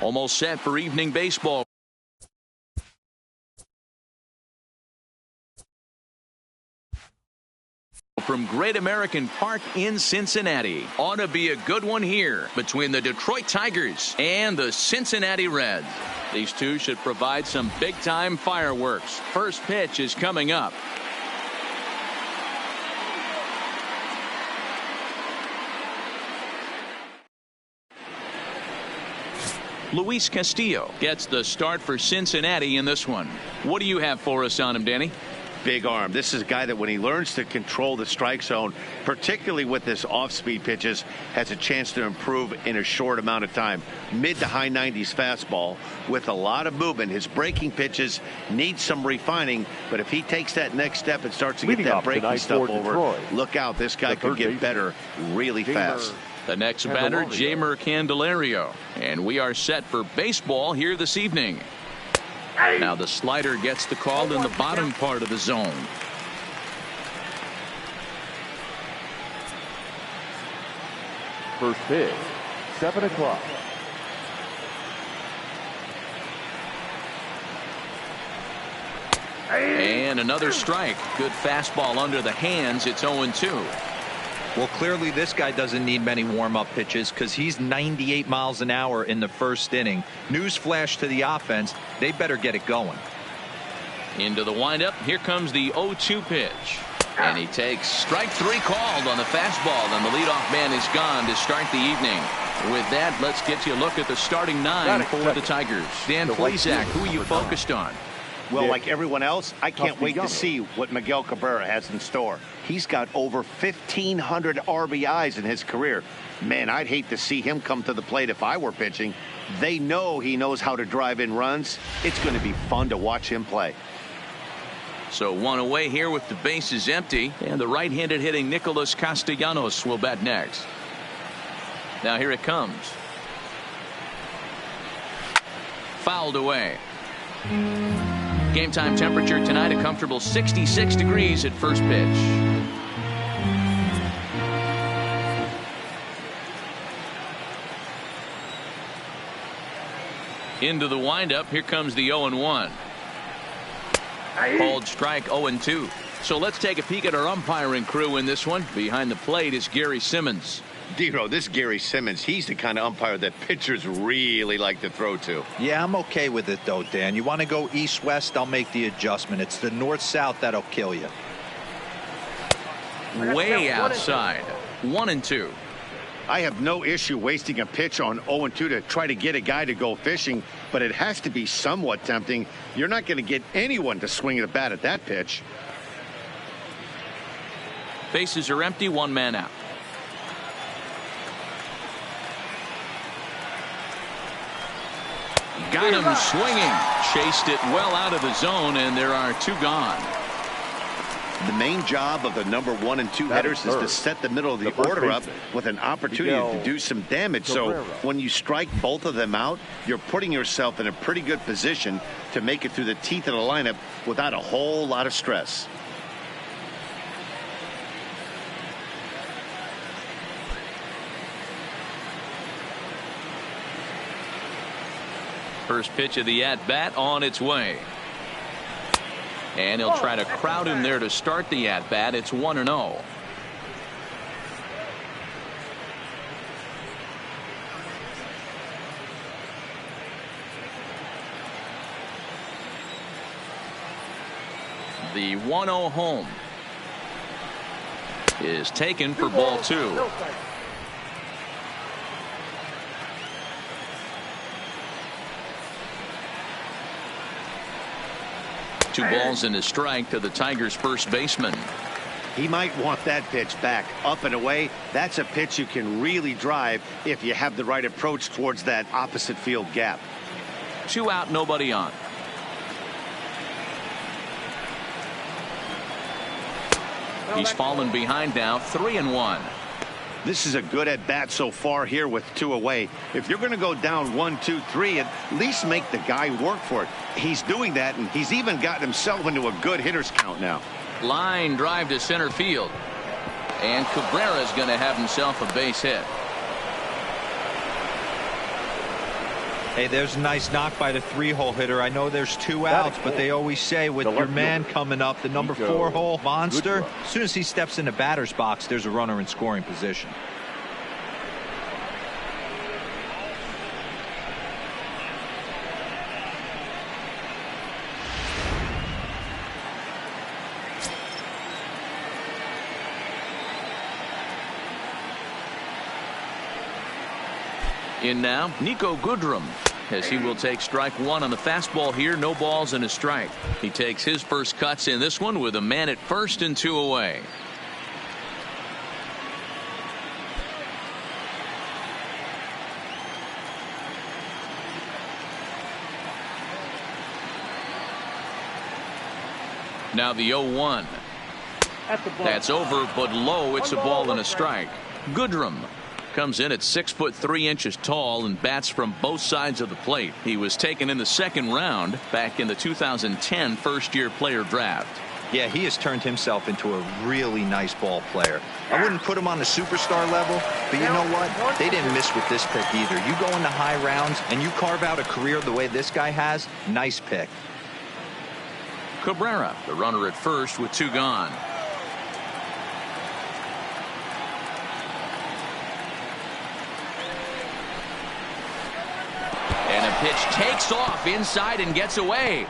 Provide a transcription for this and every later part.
Almost set for evening baseball. From Great American Park in Cincinnati. Ought to be a good one here between the Detroit Tigers and the Cincinnati Reds. These two should provide some big-time fireworks. First pitch is coming up. Luis Castillo gets the start for Cincinnati in this one. What do you have for us on him, Danny? Big arm. This is a guy that when he learns to control the strike zone, particularly with his off-speed pitches, has a chance to improve in a short amount of time. Mid to high 90s fastball with a lot of movement. His breaking pitches need some refining, but if he takes that next step and starts to get that breaking stuff over, look out. This guy could get better really fast. The next batter, Jeimer Candelario. And we are set for baseball here this evening. Now the slider gets the call in the bottom part of the zone. First pitch, 7 o'clock. And another strike. Good fastball under the hands. It's 0-2. Well, clearly this guy doesn't need many warm-up pitches because he's 98 miles an hour in the first inning. Newsflash to the offense, they better get it going. Into the windup. Here comes the 0-2 pitch. And he takes strike 3 called on the fastball, and the leadoff man is gone to start the evening. With that, let's get you a look at the starting 9 for the Tigers. Dan Plesac, who are you focused on? Well, like everyone else, I can't wait to see what Miguel Cabrera has in store. He's got over 1,500 RBIs in his career. Man, I'd hate to see him come to the plate if I were pitching. They know he knows how to drive in runs. It's going to be fun to watch him play. So one away here with the bases empty, and the right-handed hitting Nicholas Castellanos will bat next. Now here it comes. Fouled away. Game time temperature tonight a comfortable 66 degrees at first pitch. Into the windup. Here comes the 0-1. Called strike 0-2. So let's take a peek at our umpiring crew in this one. Behind the plate is Gary Simmons. Dero, this Gary Simmons, he's the kind of umpire that pitchers really like to throw to. Yeah, I'm okay with it, though, Dan. You want to go east-west, I'll make the adjustment. It's the north-south that'll kill you. Way outside. 1-2. I have no issue wasting a pitch on 0-2 to try to get a guy to go fishing, but it has to be somewhat tempting. You're not going to get anyone to swing the bat at that pitch. Bases are empty, 1 man out. Got him swinging. Chased it well out of the zone, and there are 2 gone. The main job of the number 1 and 2 hitters is to set the middle of the order up with an opportunity to do some damage. So when you strike both of them out, you're putting yourself in a pretty good position to make it through the teeth of the lineup without a whole lot of stress. First pitch of the at-bat on its way. And he'll try to crowd him there to start the at-bat. It's 1-0. The 1-0 home is taken for ball 2. Two balls and a strike to the Tigers' first baseman. He might want that pitch back up and away. That's a pitch you can really drive if you have the right approach towards that opposite field gap. 2 out, nobody on. He's fallen behind now, 3-1. This is a good at bat so far here with 2 away. If you're going to go down 1, 2, 3, at least make the guy work for it. He's doing that, and he's even gotten himself into a good hitter's count now. Line drive to center field. And Cabrera's going to have himself a base hit. Hey, there's a nice knock by the 3-hole hitter. I know there's 2 outs, but they always say with your man coming up, the number 4-hole monster, as soon as he steps in the batter's box, there's a runner in scoring position. In now, Nico Goodrum, as he will take strike 1 on the fastball here. No balls and a strike. He takes his first cuts in this one with a man at first and 2 away. Now the 0-1. That's over, but low. It's a ball and a strike. Goodrum comes in at 6'3" tall and bats from both sides of the plate. He was taken in the 2nd round back in the 2010 first-year player draft. Yeah, he has turned himself into a really nice ball player. I wouldn't put him on the superstar level, but you know what? They didn't miss with this pick either. You go into high rounds and you carve out a career the way this guy has. Nice pick. Cabrera, the runner at first with 2 gone. And a pitch takes off inside and gets away.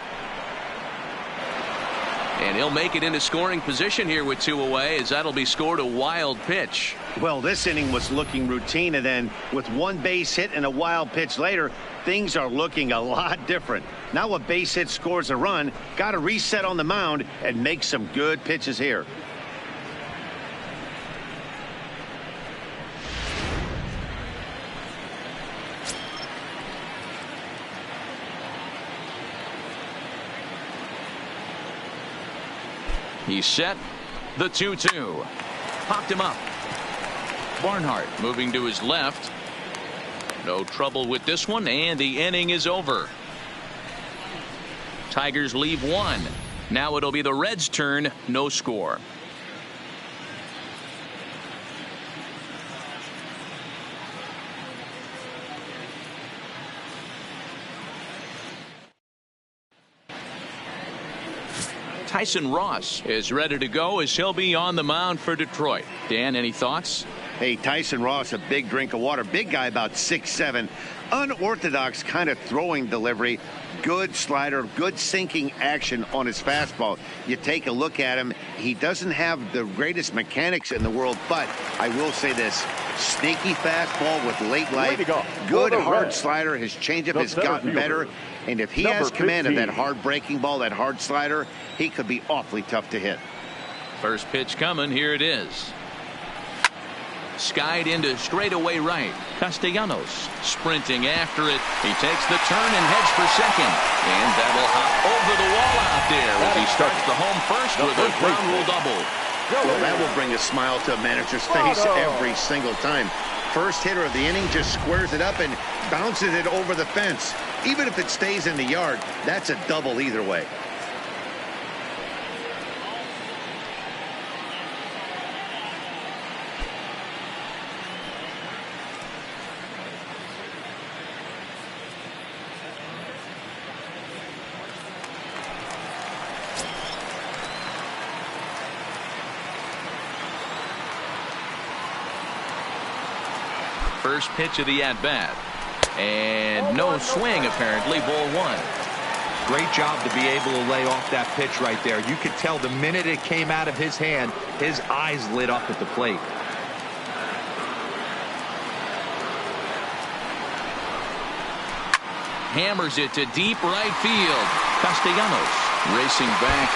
And he'll make it into scoring position here with 2 away, as that'll be scored a wild pitch. Well, this inning was looking routine, and then with 1 base hit and a wild pitch later, things are looking a lot different. Now a base hit scores a run, got to reset on the mound and make some good pitches here. He's set. The 2-2. Popped him up. Barnhart moving to his left. No trouble with this one, and the inning is over. Tigers leave 1. Now it'll be the Reds' turn. No score. Tyson Ross is ready to go, as he'll be on the mound for Detroit. Dan, any thoughts? Hey, Tyson Ross, a big drink of water. Big guy, about 6'7". Unorthodox kind of throwing delivery. Good slider, good sinking action on his fastball. You take a look at him. He doesn't have the greatest mechanics in the world, but I will say this. Sneaky fastball with late life. Good hard slider. His changeup has gotten better. And if he has command of that hard breaking ball, that hard slider, he could be awfully tough to hit. First pitch coming. Here it is. Skied into straightaway right. Castellanos sprinting after it. He takes the turn and heads for second. And that'll hop over the wall out there as he starts the home first with a ground rule double. Well, that will bring a smile to a manager's face every single time. First hitter of the inning just squares it up and bounces it over the fence. Even if it stays in the yard, that's a double either way. First pitch of the at-bat. And no swing, apparently. Ball 1. Great job to be able to lay off that pitch right there. You could tell the minute it came out of his hand, his eyes lit up at the plate. Hammers it to deep right field. Castellanos racing back,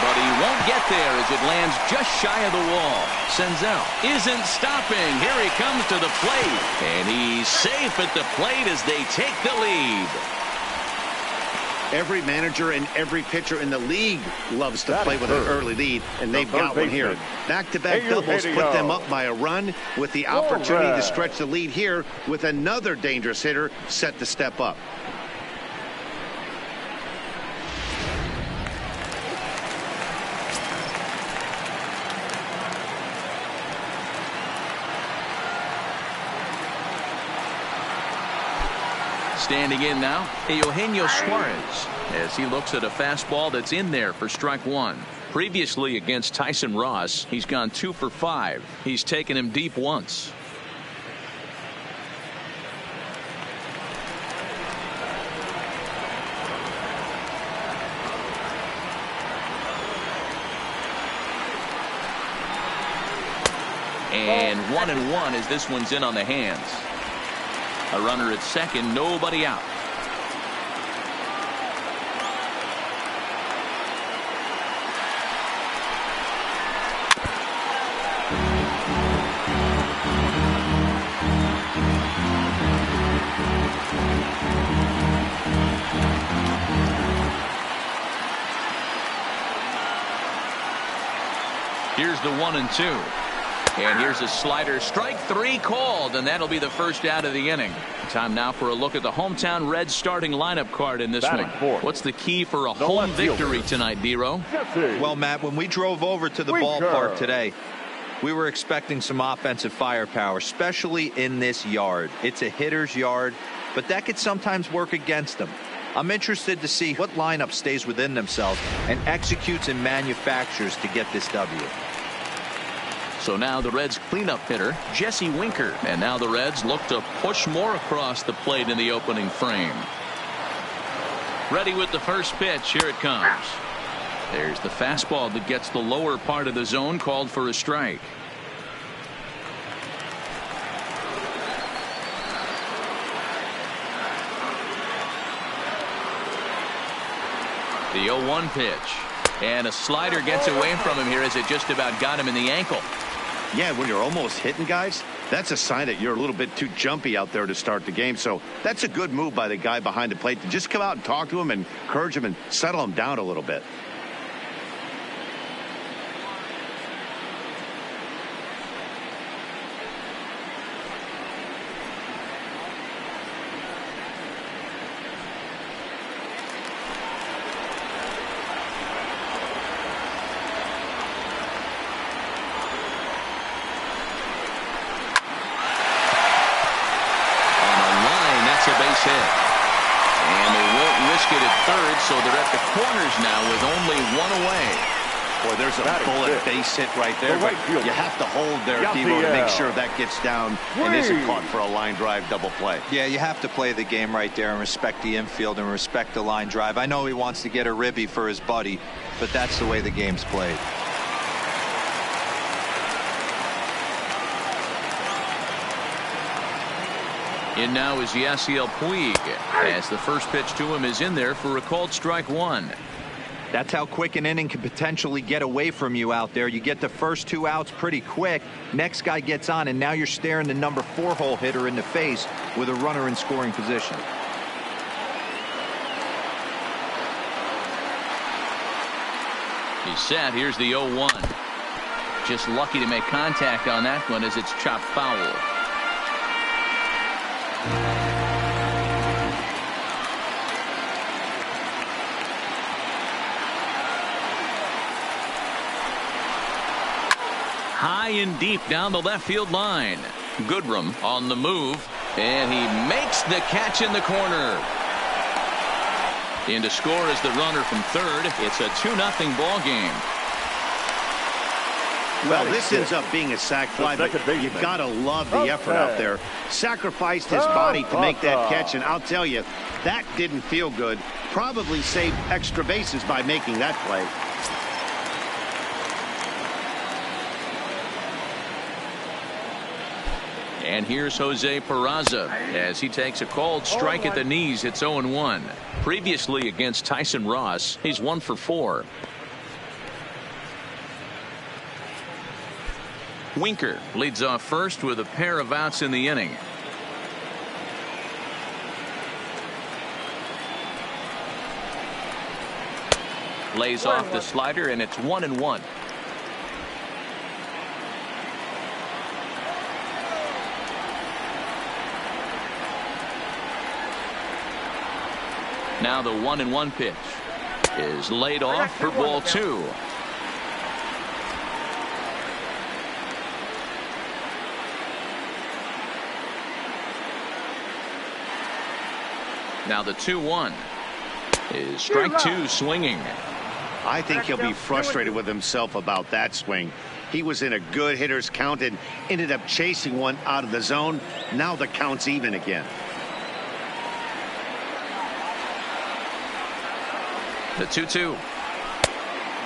but he won't get there as it lands just shy of the wall. Senzel isn't stopping. Here he comes to the plate, and he's safe at the plate as they take the lead. Every manager and every pitcher in the league loves to play with an early lead, and they've got one here. Back-to-back doubles put them up by a run, with the opportunity to stretch the lead here with another dangerous hitter set to step up. Standing in now, Eugenio Suarez, as he looks at a fastball that's in there for strike one. Previously against Tyson Ross, he's gone 2 for 5. He's taken him deep once. And 1-1 as this one's in on the hands. A runner at second, nobody out. Here's the 1-2. And here's a slider. Strike 3 called, and that'll be the first out of the inning. Time now for a look at the hometown Reds starting lineup card in this one. What's the key for a home victory tonight, D-Row? Well, Matt, when we drove over to the ballpark today, we were expecting some offensive firepower, especially in this yard. It's a hitter's yard, but that could sometimes work against them. I'm interested to see what lineup stays within themselves and executes and manufactures to get this W. So now the Reds cleanup hitter, Jesse Winker. And now the Reds look to push more across the plate in the opening frame. Ready with the first pitch. Here it comes. There's the fastball that gets the lower part of the zone, called for a strike. The 0-1 pitch. And a slider gets away from him here as it just about got him in the ankle. Yeah, when you're almost hitting guys, that's a sign that you're a little bit too jumpy out there to start the game. So that's a good move by the guy behind the plate to just come out and talk to him and encourage him and settle him down a little bit. So they're at the corners now with only one away. Boy, there's a bullet base hit right there. But you have to hold there, Devo, to make sure that gets down and isn't caught for a line drive double play. Yeah, you have to play the game right there and respect the infield and respect the line drive. I know he wants to get a ribby for his buddy, but that's the way the game's played. In now is Yasiel Puig, as the first pitch to him is in there for a called strike one. That's how quick an inning can potentially get away from you out there. You get the first 2 outs pretty quick. Next guy gets on, and now you're staring the number 4 hole hitter in the face with a runner in scoring position. He's set. Here's the 0-1. Just lucky to make contact on that one as it's chopped foul. High and deep down the left field line. Goodrum on the move, and he makes the catch in the corner. In to score is the runner from third. It's a 2-0 ball game. Well, this ends up being a sac fly, but you've got to love the effort out there. Sacrificed his body to make that catch, and I'll tell you, that didn't feel good. Probably saved extra bases by making that play. And here's Jose Peraza as he takes a called strike at the knees. It's 0-1. Previously against Tyson Ross, he's 1 for 4. Winker leads off first with a pair of outs in the inning. Lays off the slider, and it's 1-1. Now the 1-1 pitch is laid off for ball 2. Now the 2-1 is strike two swinging. I think he'll be frustrated with himself about that swing. He was in a good hitter's count and ended up chasing one out of the zone. Now the count's even again. The 2-2.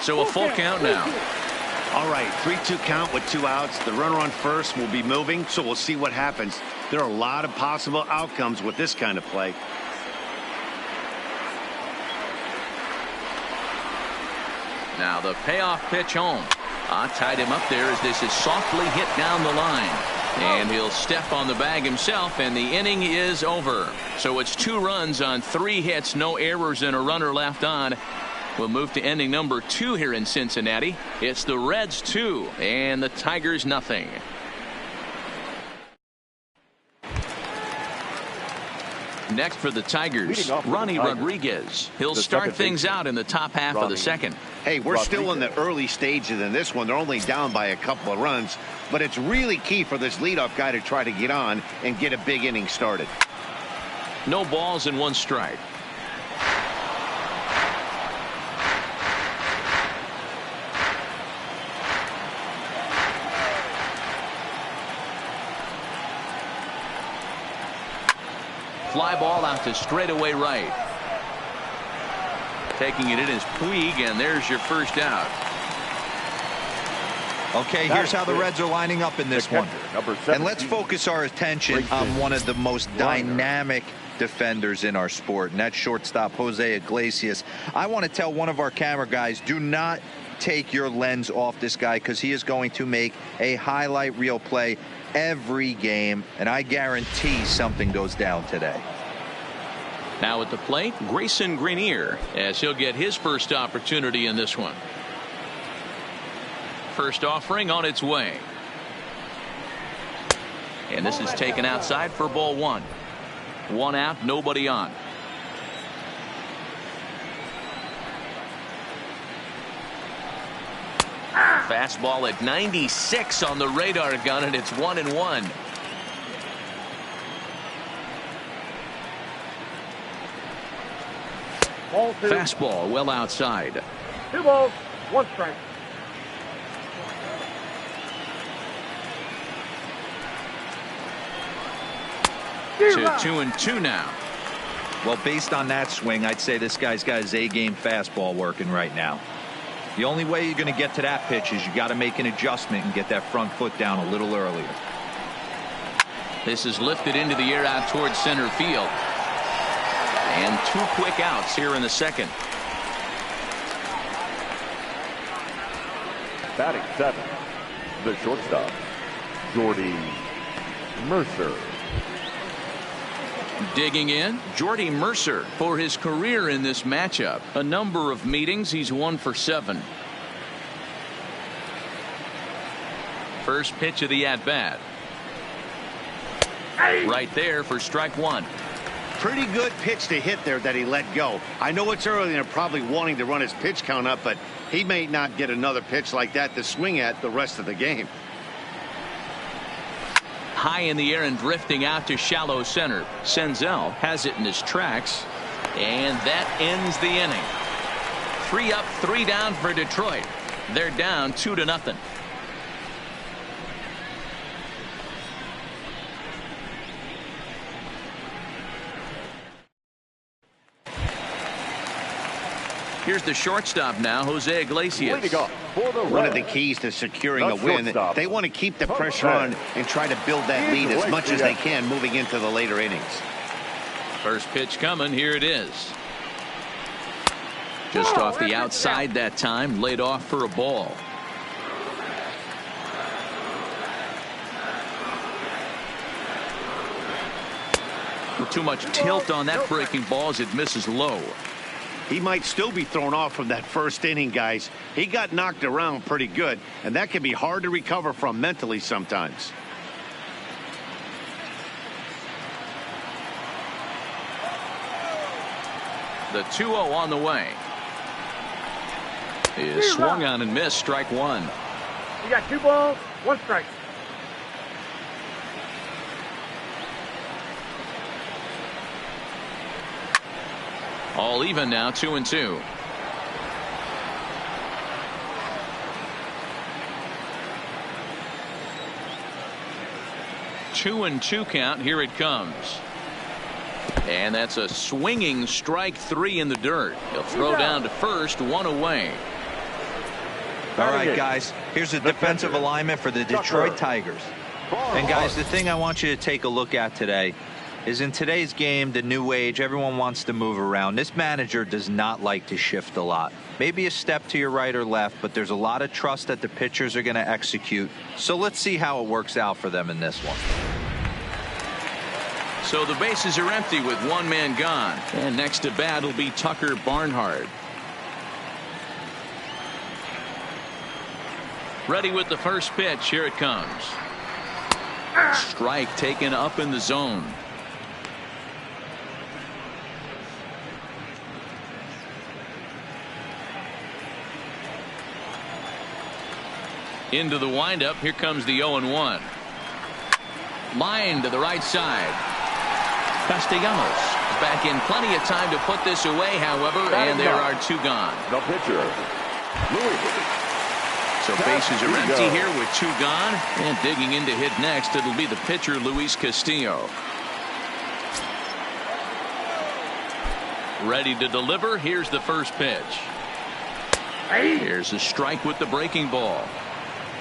So a full count now. All right, 3-2 count with 2 outs. The runner on first will be moving, so we'll see what happens. There are a lot of possible outcomes with this kind of play. Now the payoff pitch home. Tied him up there as this is softly hit down the line. And he'll step on the bag himself, and the inning is over. So it's 2 runs on 3 hits, no errors, and a runner left on. We'll move to inning number 2 here in Cincinnati. It's the Reds 2 and the Tigers nothing. Next for the Tigers, Ronnie Rodriguez. He'll start things out in the top half of the second. Hey, we're still in the early stages in this one. They're only down by a couple of runs, but it's really key for this leadoff guy to try to get on and get a big inning started. No balls and 1 strike. Fly ball out to straightaway right. Taking it in is Puig, and there's your first out. Okay, here's how the Reds are lining up in this one. And let's focus our attention on one of the most dynamic defenders in our sport, and that's shortstop Jose Iglesias. I want to tell one of our camera guys, do not take your lens off this guy, because he is going to make a highlight reel play every game, and I guarantee something goes down today. Now at the plate, Grayson Greenier, as he'll get his first opportunity in this one. First offering on its way. And this is taken outside for ball 1. 1 out, nobody on. Fastball at 96 on the radar gun, and it's 1-1. Fastball well outside. 2 balls, 1 strike. To 2-2 now. Well, based on that swing, I'd say this guy's got his A-game fastball working right now. The only way you're going to get to that pitch is you got to make an adjustment and get that front foot down a little earlier. This is lifted into the air out towards center field. And 2 quick outs here in the second. Batting 7, the shortstop, Jordy Mercer. Digging in, Jordy Mercer for his career in this matchup. A number of meetings, he's 1 for 7. First pitch of the at-bat. Right there for strike 1. Pretty good pitch to hit there that he let go. I know it's early and they're probably wanting to run his pitch count up, but he may not get another pitch like that to swing at the rest of the game. High in the air and drifting out to shallow center. Senzel has it in his tracks, and that ends the inning. 3 up, 3 down for Detroit. They're down 2-0. Here's the shortstop now, Jose Iglesias. One of the keys to securing a win, they want to keep the pressure on and try to build that lead as much as they can moving into the later innings. First pitch coming, here it is. Just off the outside that time, laid off for a ball. With too much tilt on that breaking ball as it misses low. He might still be thrown off from that first inning, guys. He got knocked around pretty good, and that can be hard to recover from mentally sometimes. The 2-0 on the way. Is swung on and missed, strike 1. You got 2 balls, 1 strike. All even now, 2-2. Two and two count. Here it comes. And that's a swinging strike three in the dirt. He'll throw down to first, one away. All right, guys, here's the defensive alignment for the Detroit Tigers. And guys, the thing I want you to take a look at today is in today's game, the new age, everyone wants to move around. This manager does not like to shift a lot. Maybe a step to your right or left, but there's a lot of trust that the pitchers are going to execute. So let's see how it works out for them in this one. So the bases are empty with one man gone. And next to bat will be Tucker Barnhart. Ready with the first pitch. Here it comes. Strike taken up in the zone. Into the windup. Here comes the 0-1. Line to the right side. Castellanos back in plenty of time to put this away, however, and there are two gone. The pitcher, Louis. So bases are empty here with two gone, and digging in to hit next, it'll be the pitcher, Luis Castillo. Ready to deliver. Here's the first pitch. Here's a strike with the breaking ball.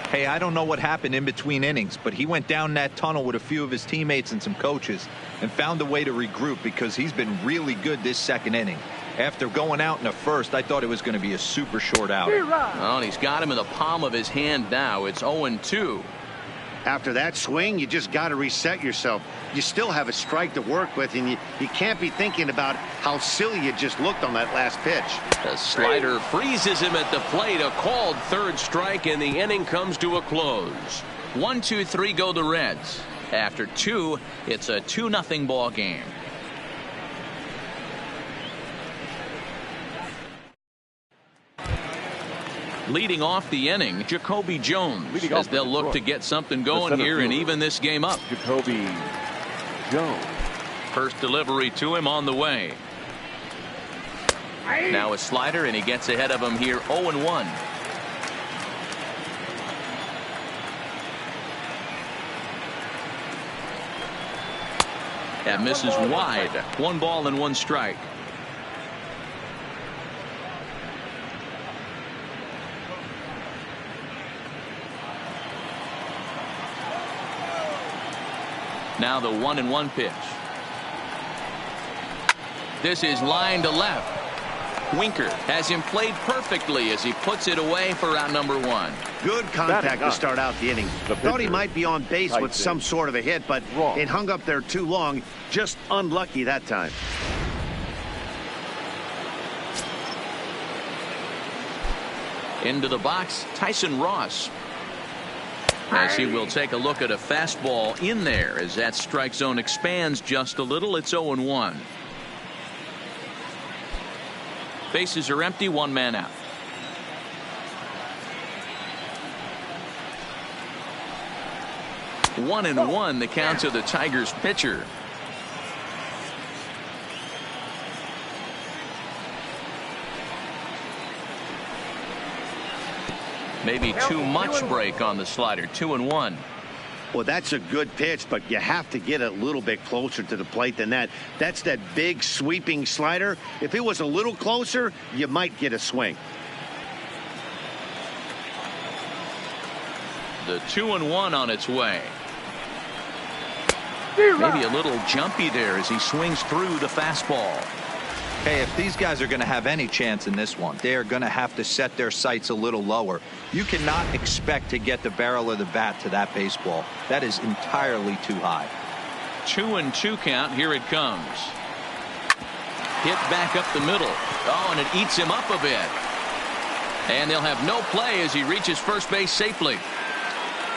Hey, I don't know what happened in between innings, but he went down that tunnel with a few of his teammates and some coaches and found a way to regroup because he's been really good this second inning. After going out in the first, I thought it was going to be a super short outing. Oh, and he's got him in the palm of his hand now. It's 0-2. After that swing, you just got to reset yourself. You still have a strike to work with, and you can't be thinking about how silly you just looked on that last pitch. The slider freezes him at the plate. A called third strike, and the inning comes to a close. 1-2-3 go the Reds. After two, it's a 2-0 ball game. Leading off the inning, Jacoby Jones, as they'll look to get something going here and even this game up. Jacoby Jones. First delivery to him on the way. Now a slider, and he gets ahead of him here. 0-1. That misses wide. 1 ball and 1 strike. Now the 1-1 pitch. This is line to left. Winker has him played perfectly as he puts it away for out number 1. Good contact to start out the inning. Thought he might be on base with some sort of a hit, but it hung up there too long. Just unlucky that time. Into the box, Tyson Ross. As he will take a look at a fastball in there as that strike zone expands just a little. It's 0-1. Bases are empty, 1 man out. One and one, the count to the Tigers pitcher. Maybe too much break on the slider. 2-1. Well, that's a good pitch, but you have to get a little bit closer to the plate than that. That's that big sweeping slider. If it was a little closer, you might get a swing. The 2-1 on its way. Maybe a little jumpy there as he swings through the fastball. Hey, if these guys are going to have any chance in this one, they are going to have to set their sights a little lower. You cannot expect to get the barrel of the bat to that baseball. That is entirely too high. 2-2 count. Here it comes. Hit back up the middle. Oh, and it eats him up a bit. And they'll have no play as he reaches first base safely.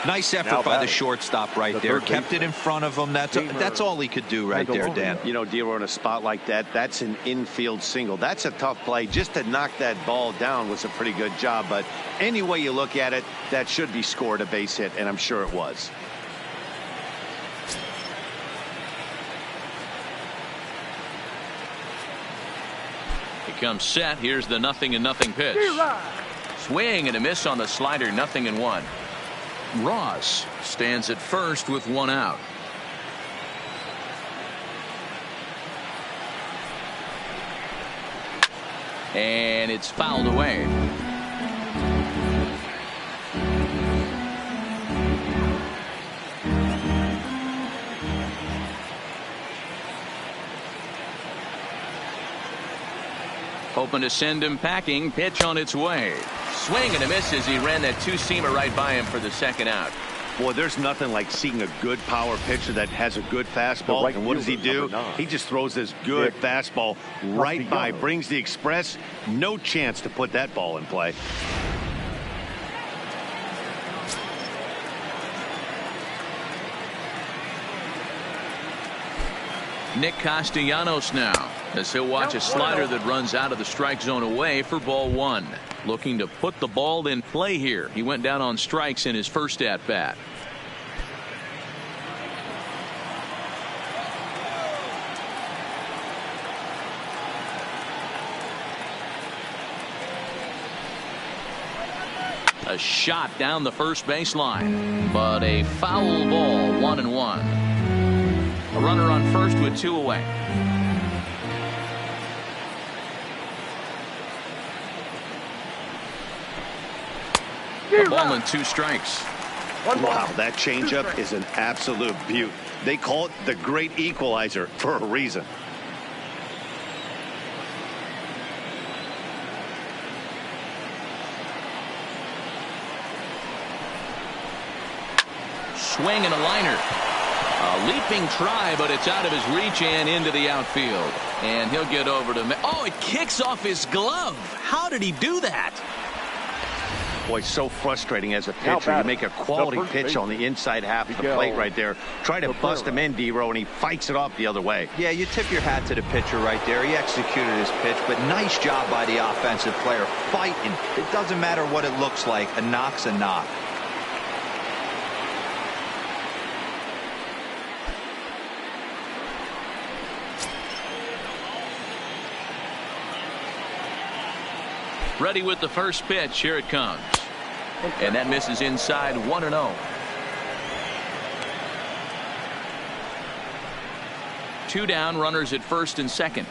Nice effort by the shortstop right there. Kept it in front of him. That's all he could do right there, Dan. You know, Dealer, in a spot like that, that's an infield single. That's a tough play. Just to knock that ball down was a pretty good job. But any way you look at it, that should be scored a base hit, and I'm sure it was. comes set. Here's the 0-0 pitch. Swing and a miss on the slider. 0-1. Ross stands at first with 1 out. And it's fouled away. Hoping to send him packing. Pitch on its way. Swing and a miss as he ran that two-seamer right by him for the 2nd out. Boy, there's nothing like seeing a good power pitcher that has a good fastball. Right, and what does he do? He just throws this good fastball right by, brings the express. No chance to put that ball in play. Nick Castellanos now, as he'll watch a slider that runs out of the strike zone away for ball 1. Looking to put the ball in play here. He went down on strikes in his first at bat. A shot down the first baseline, but a foul ball. 1-1. A runner on first with 2 away. A ball and 2 strikes. Wow, that changeup is an absolute beaut. They call it the great equalizer for a reason. Swing and a liner. A leaping try, but it's out of his reach and into the outfield. And he'll get over to... Oh, it kicks off his glove. How did he do that? Boy, so frustrating as a pitcher. You make a quality pitch on the inside half of the plate right there. Try to bust him in, D-Row, and he fights it off the other way. Yeah, you tip your hat to the pitcher right there. He executed his pitch, but nice job by the offensive player. Fighting. It doesn't matter what it looks like. A knock's a knock. Ready with the first pitch. Here it comes. And that misses inside. 1-0. 2 down, runners at first and second.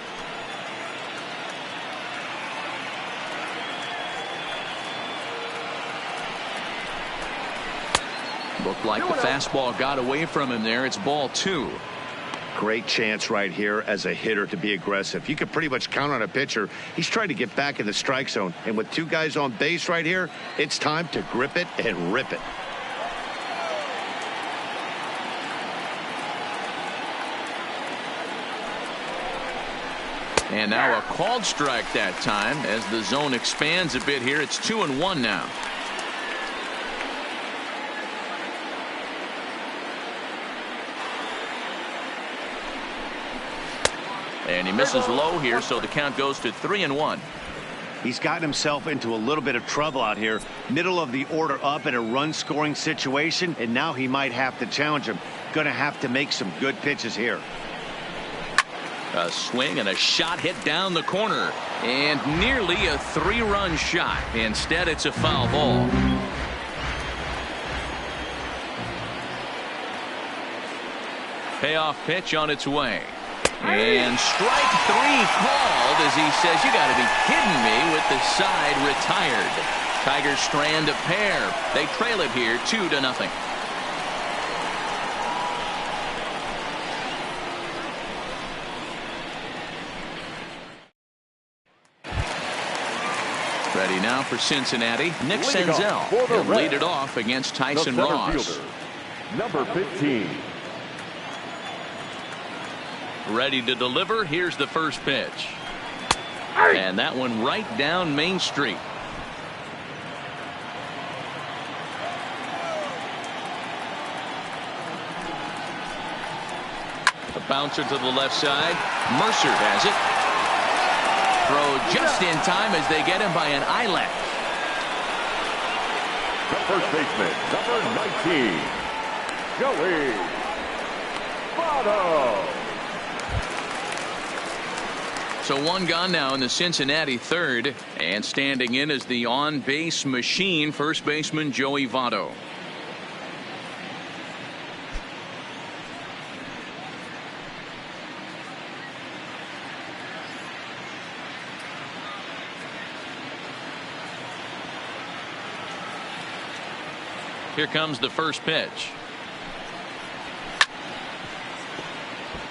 Looked like the fastball got away from him there. It's ball 2. Great chance right here as a hitter to be aggressive. You can pretty much count on a pitcher. He's trying to get back in the strike zone. And with 2 guys on base right here, it's time to grip it and rip it. And now a called strike that time as the zone expands a bit here. It's 2-1 now. And he misses low here, so the count goes to 3-1. He's gotten himself into a little bit of trouble out here. Middle of the order up in a run-scoring situation, and now he might have to challenge him. Going to have to make some good pitches here. A swing and a shot hit down the corner, and nearly a 3-run shot. Instead, it's a foul ball. Payoff pitch on its way. And strike 3 called as he says, "You got to be kidding me," with the side retired. Tigers strand a pair. They trail it here 2-0. Ready now for Cincinnati. Nick Senzel. He'll lead it off against Tyson Ross. Number 15. Ready to deliver. Here's the first pitch. And that one right down Main Street. A bouncer to the left side. Mercer has it. Throw just in time as they get him by an eyelash. The first baseman, number 19, Joey Votto. So one gone now in the Cincinnati third, and standing in is the on-base machine, first baseman Joey Votto. Here comes the first pitch.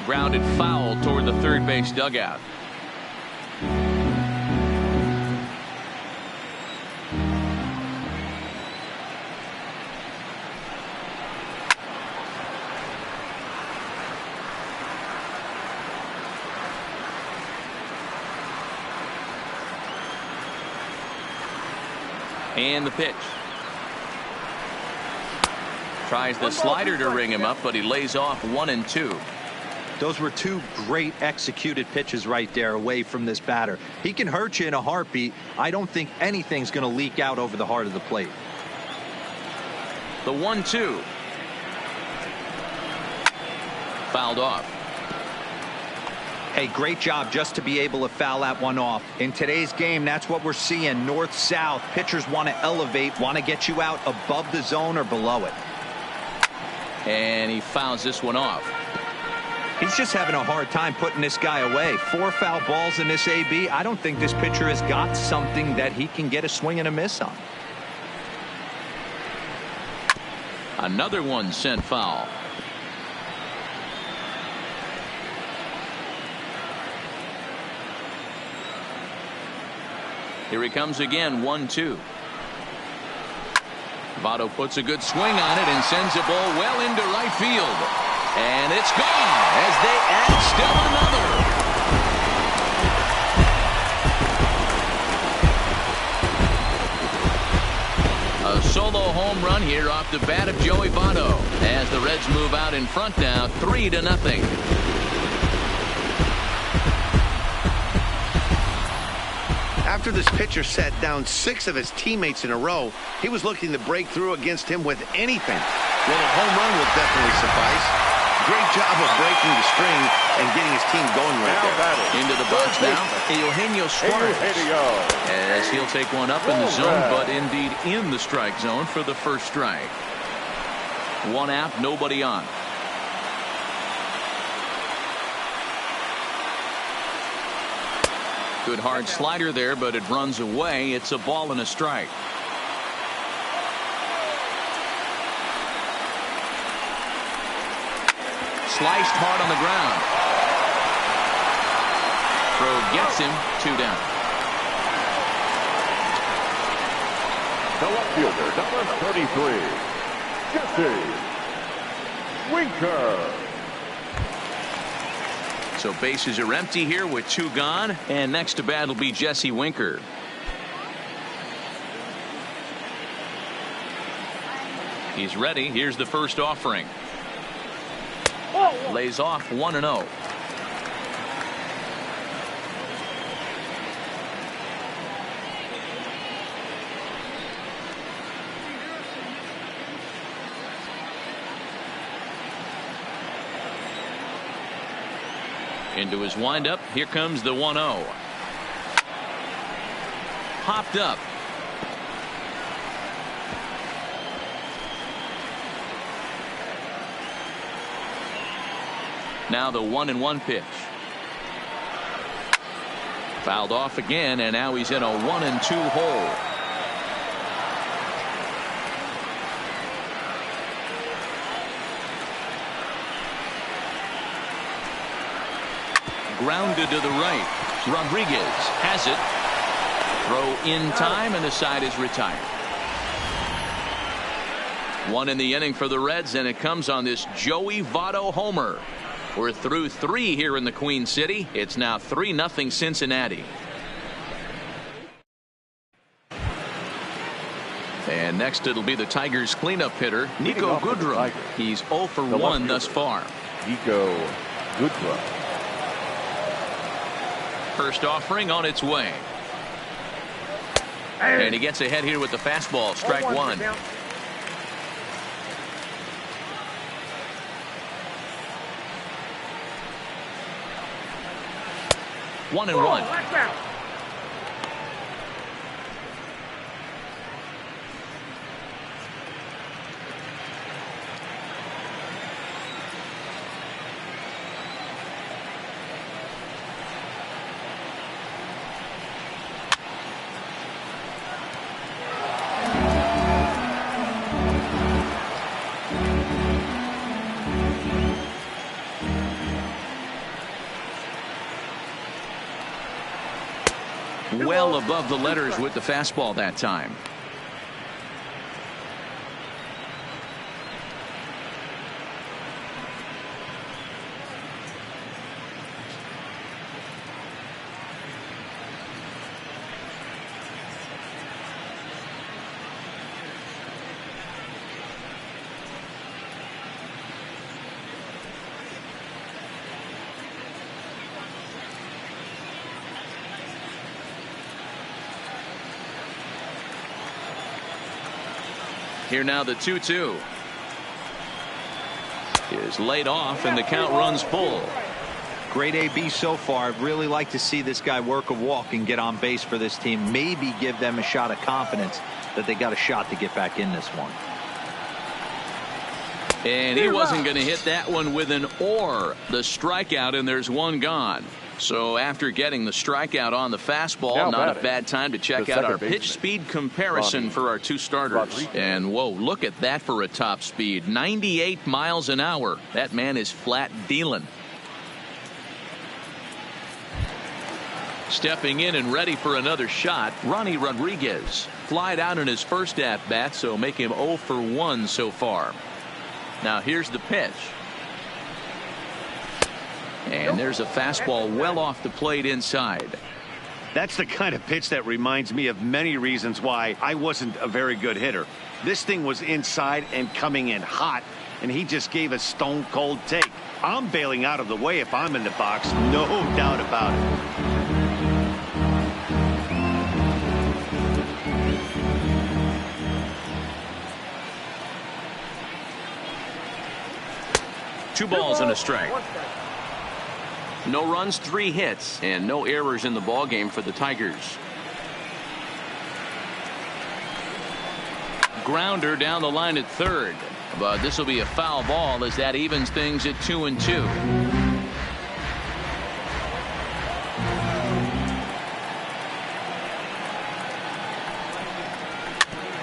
Grounded foul toward the third base dugout. And the pitch. Tries the slider to ring him up, but he lays off 1-2. Those were two great executed pitches right there away from this batter. He can hurt you in a heartbeat. I don't think anything's going to leak out over the heart of the plate. The 1-2. Fouled off. Hey, great job just to be able to foul that one off. In today's game, that's what we're seeing. North-south. Pitchers want to elevate, want to get you out above the zone or below it. And he fouls this one off. He's just having a hard time putting this guy away. 4 foul balls in this AB. I don't think this pitcher has got something that he can get a swing and a miss on. Another one sent foul. Here he comes again, 1-2. Votto puts a good swing on it and sends the ball well into right field. And it's gone as they add still another. A solo home run here off the bat of Joey Votto as the Reds move out in front now 3-0. After this pitcher sat down 6 of his teammates in a row, he was looking to break through against him with anything. Well, a home run will definitely suffice. Great job of breaking the string and getting his team going right there. Into the box now, Eugenio Suarez. As he'll take one up in the zone, but indeed in the strike zone for the first strike. 1 out, nobody on. Good hard slider there, but it runs away. It's a ball and a strike. Sliced hard on the ground. Throw gets him, 2 down. The left fielder, number 33, Jesse Winker. So bases are empty here with 2 gone, and next to bat will be Jesse Winker. He's ready. Here's the first offering. Lays off 1-0. Into his windup. Here comes the 1-0. Popped up. Now the 1-1 pitch. Fouled off again, and now he's in a 1-2 hole. Grounded to the right. Rodriguez has it. Throw in time, and the side is retired. 1 in the inning for the Reds, and it comes on this Joey Votto homer. We're through 3 here in the Queen City. It's now 3-0 Cincinnati. And next it'll be the Tigers cleanup hitter, Nico Goodrum. He's 0 for 1 thus far. Nico Goodrum. First offering on its way. And he gets ahead here with the fastball. Strike 1. 1-1. Well above the letters with the fastball that time. Here now the 2-2 is laid off and the count runs full. Great AB so far. I'd really like to see this guy work a walk and get on base for this team. Maybe give them a shot of confidence that they got a shot to get back in this one. And he wasn't going to hit that one with an or. The strikeout, and there's one gone. So after getting the strikeout on the fastball, not a bad time to check out our pitch speed comparison for our two starters. And whoa, look at that for a top speed. 98 miles an hour. That man is flat dealing. Stepping in and ready for another shot, Ronnie Rodriguez. Flied out in his first at-bat, so make him 0 for 1 so far. Now here's the pitch. And there's a fastball well off the plate inside. That's the kind of pitch that reminds me of many reasons why I wasn't a very good hitter. This thing was inside and coming in hot, and he just gave a stone cold take. I'm bailing out of the way if I'm in the box, no doubt about it. Two balls and a strike. No runs, 3 hits, and no errors in the ballgame for the Tigers. Grounder down the line at third, but this will be a foul ball as that evens things at 2-2.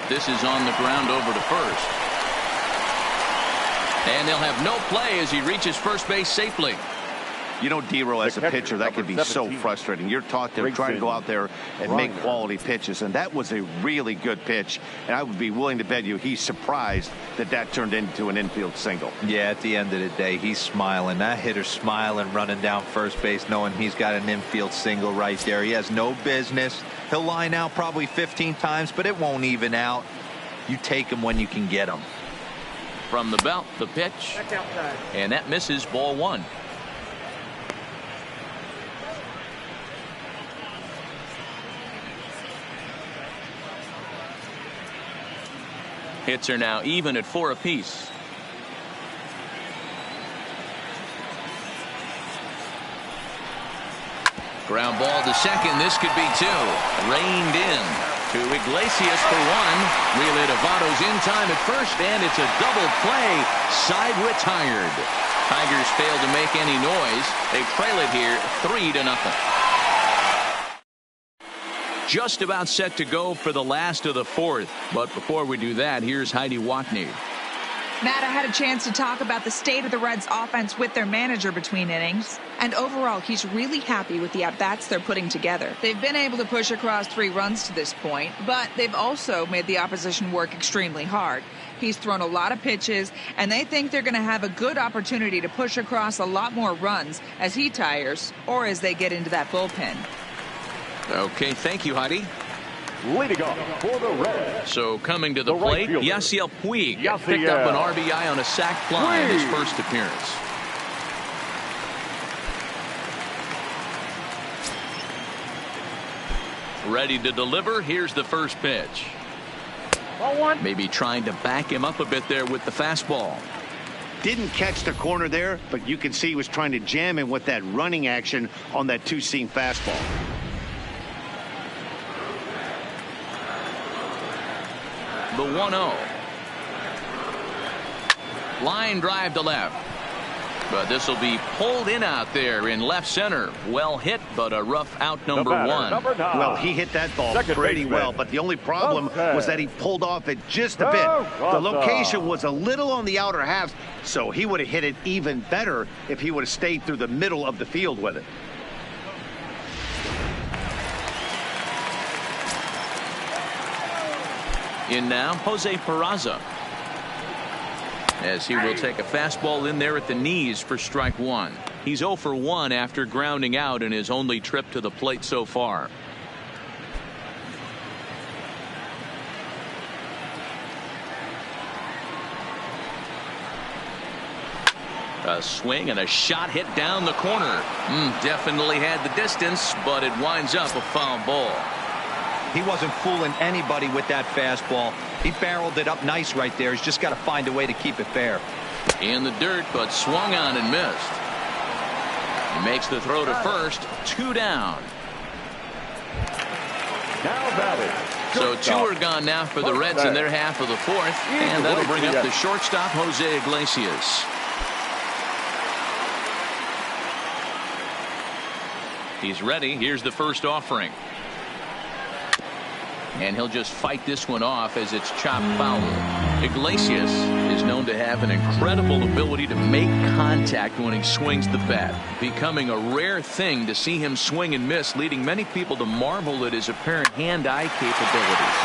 This is on the ground over to first. And they'll have no play as he reaches first base safely. You know, D-Row, as a pitcher, that can be so frustrating. You're taught to try to go out there and make quality pitches, and that was a really good pitch. And I would be willing to bet you he's surprised that that turned into an infield single. Yeah, at the end of the day, he's smiling. That hitter's smiling, running down first base, knowing he's got an infield single right there. He has no business. He'll line out probably 15 times, but it won't even out. You take him when you can get him. From the belt, the pitch, and that misses, ball 1. Hits are now even at 4 apiece. Ground ball to second. This could be 2. Reined in to Iglesias for 1. Relay to Votto's in time at first, and it's a double play. Side retired. Tigers fail to make any noise. They trail it here 3-0. Just about set to go for the last of the 4th. But before we do that, here's Heidi Watney. Matt, I had a chance to talk about the state of the Reds offense with their manager between innings. And overall, he's really happy with the at-bats they're putting together. They've been able to push across 3 runs to this point, but they've also made the opposition work extremely hard. He's thrown a lot of pitches, and they think they're going to have a good opportunity to push across a lot more runs as he tires or as they get into that bullpen. Okay, thank you, Heidi. Leading off for the Reds. So coming to the plate, Yasiel Puig picked up an RBI on a sac fly in his first appearance. Ready to deliver. Here's the first pitch. Maybe trying to back him up a bit there with the fastball. Didn't catch the corner there, but you can see he was trying to jam him with that running action on that two-seam fastball. The 1-0. Line drive to left. But this will be pulled in out there in left center. Well hit, but a rough out number one. Well, he hit that ball pretty well, but the only problem was that he pulled off it just a bit. The location was a little on the outer half, so he would have hit it even better if he would have stayed through the middle of the field with it. In now, Jose Peraza, as he will take a fastball in there at the knees for strike one. He's 0 for 1 after grounding out in his only trip to the plate so far. A swing and a shot hit down the corner. Definitely had the distance, but it winds up a foul ball. He wasn't fooling anybody with that fastball. He barreled it up nice right there. He's just got to find a way to keep it fair. In the dirt, but swung on and missed. He makes the throw to first. 2 down. Now batting. So 2 are gone now for the Reds in their half of the fourth. And that'll bring up the shortstop, Jose Iglesias. He's ready. Here's the first offering. And he'll just fight this one off as it's chopped foul. Iglesias is known to have an incredible ability to make contact when he swings the bat, becoming a rare thing to see him swing and miss, leading many people to marvel at his apparent hand-eye capabilities,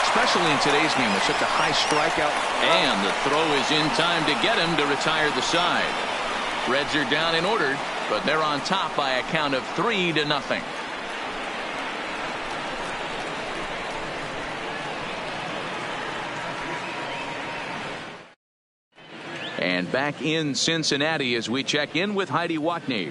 especially in today's game with such a high strikeout. And the throw is in time to get him to retire the side. Reds are down in order, but they're on top by a count of 3-0. And back in Cincinnati as we check in with Heidi Watney.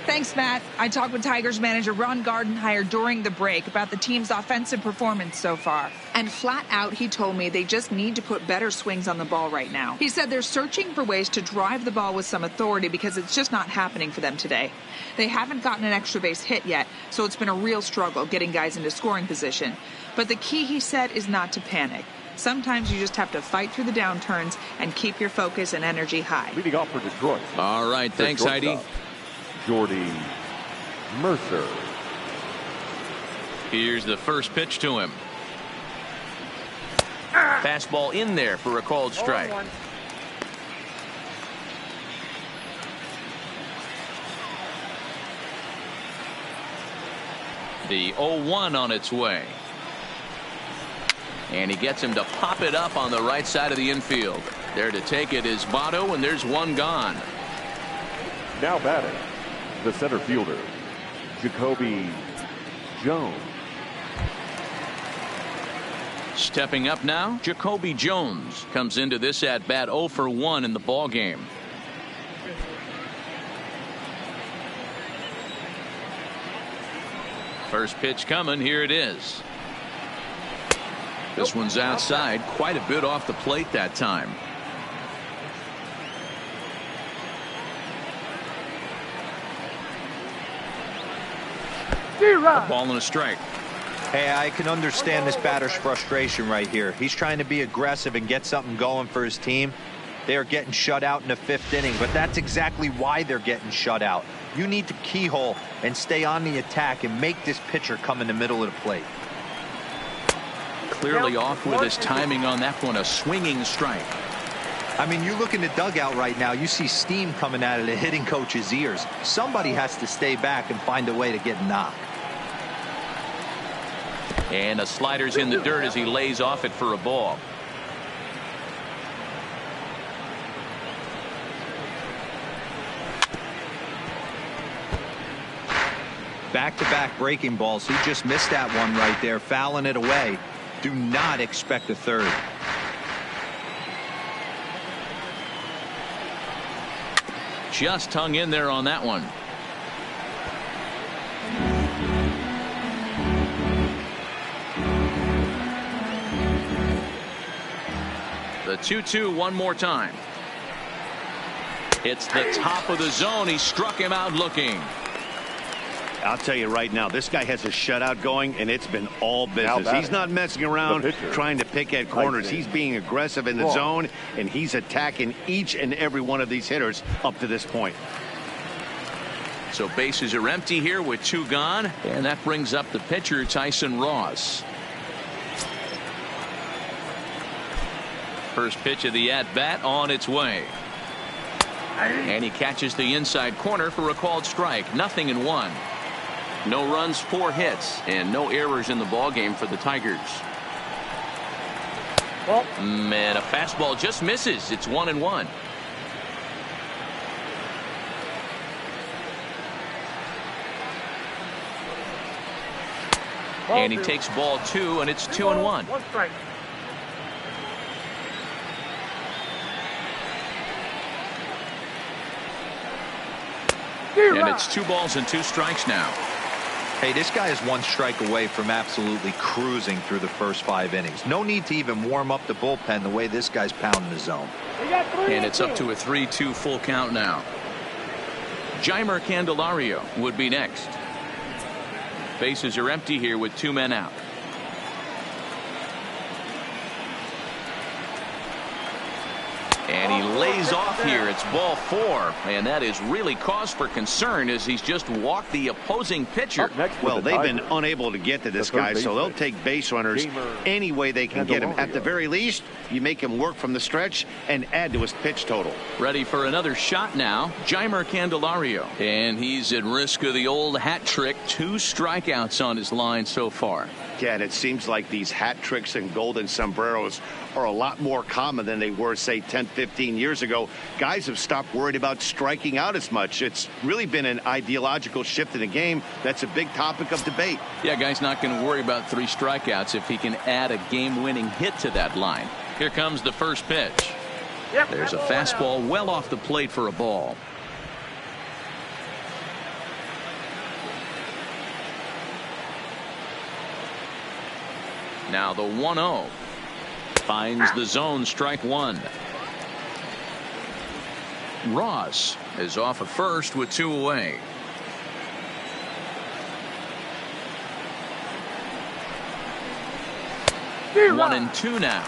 Thanks, Matt. I talked with Tigers manager Ron Gardenhire during the break about the team's offensive performance so far. And flat out, he told me they just need to put better swings on the ball right now. He said they're searching for ways to drive the ball with some authority because it's just not happening for them today. They haven't gotten an extra base hit yet, so it's been a real struggle getting guys into scoring position. But the key, he said, is not to panic. Sometimes you just have to fight through the downturns and keep your focus and energy high. Leading off for Detroit. All right, thanks, Heidi. Jordy Mercer. Here's the first pitch to him. Fastball in there for a called strike. The 0-1 on its way. And he gets him to pop it up on the right side of the infield. There to take it is Votto, and there's one gone. Now batting, the center fielder, Jacoby Jones. Stepping up now, Jacoby Jones comes into this at bat 0 for 1 in the ball game. First pitch coming. Here it is. This one's outside, quite a bit off the plate that time. A ball and a strike. Hey, I can understand this batter's frustration right here. He's trying to be aggressive and get something going for his team. They are getting shut out in the 5th inning, but that's exactly why they're getting shut out. You need to keyhole and stay on the attack and make this pitcher come in the middle of the plate. Clearly off with his timing on that one, a swinging strike. I mean, you look in the dugout right now, you see steam coming out of the hitting coach's ears. Somebody has to stay back and find a way to get knocked. And a slider's in the dirt as he lays off it for a ball. Back-to-back breaking balls. He just missed that one right there, fouling it away. Do not expect a third. Just hung in there on that one. The 2-2 one more time. It's the top of the zone. He struck him out looking. I'll tell you right now, this guy has a shutout going, and it's been all business. He's not messing around trying to pick at corners. He's being aggressive in the zone, and he's attacking each and every one of these hitters up to this point. So bases are empty here with 2 gone, and that brings up the pitcher, Tyson Ross. First pitch of the at-bat on its way. And he catches the inside corner for a called strike. 0-1. No runs, 4 hits, and no errors in the ballgame for the Tigers. And a fastball just misses. It's 1-1. And he takes ball 2, and it's 2-1. And it's 2 balls and 2 strikes now. Hey, this guy is 1 strike away from absolutely cruising through the first 5 innings. No need to even warm up the bullpen the way this guy's pounding the zone. And it's up to a 3-2 full count now. Jeimer Candelario would be next. Bases are empty here with 2 men out. And he lays off here. It's ball 4. And that is really cause for concern as he's just walked the opposing pitcher. Well, they've been unable to get to this guy, so they'll take base runners any way they can get him. At the very least, you make him work from the stretch and add to his pitch total. Ready for another shot now. Jeimer Candelario. And he's at risk of the old hat trick. 2 strikeouts on his line so far. Yeah, and it seems like these hat tricks and golden sombreros are a lot more common than they were, say, 10, 15 years ago. Guys have stopped worried about striking out as much. It's really been an ideological shift in the game. That's a big topic of debate. Yeah, guy's not going to worry about 3 strikeouts if he can add a game-winning hit to that line. Here comes the first pitch. There's a fastball well off the plate for a ball. Now the 1-0 finds the zone, strike 1. Ross is off at first with 2 away. One and 2 now.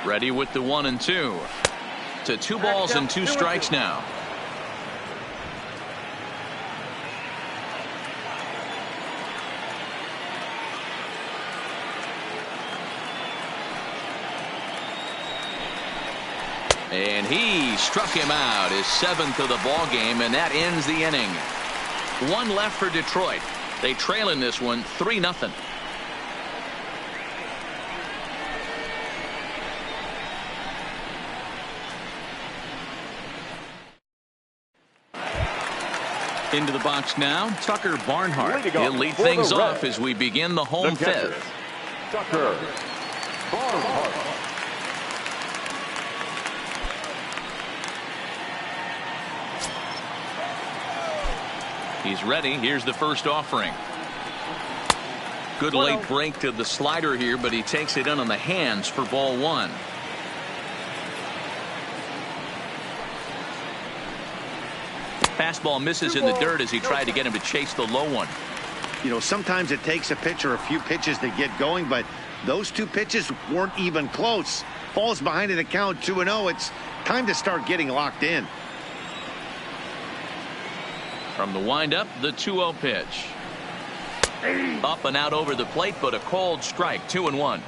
Ready with the 1 and 2. To 2 balls and 2 strikes now. And he struck him out, his 7th of the ball game, and that ends the inning. 1 left for Detroit. They trail in this one 3-0. Into the box now, Tucker Barnhart. He'll lead things off as we begin the home 5th. Tucker Barnhart. He's ready. Here's the first offering. Good late break to the slider here, but he takes it in on the hands for ball 1. Fastball misses in the dirt as he tried to get him to chase the low one. You know, sometimes it takes a pitcher a few pitches to get going, but those 2 pitches weren't even close. Falls behind in the count 2-0. It's time to start getting locked in. From the windup, the 2-0 pitch. Up and out over the plate, but a called strike. 2-1.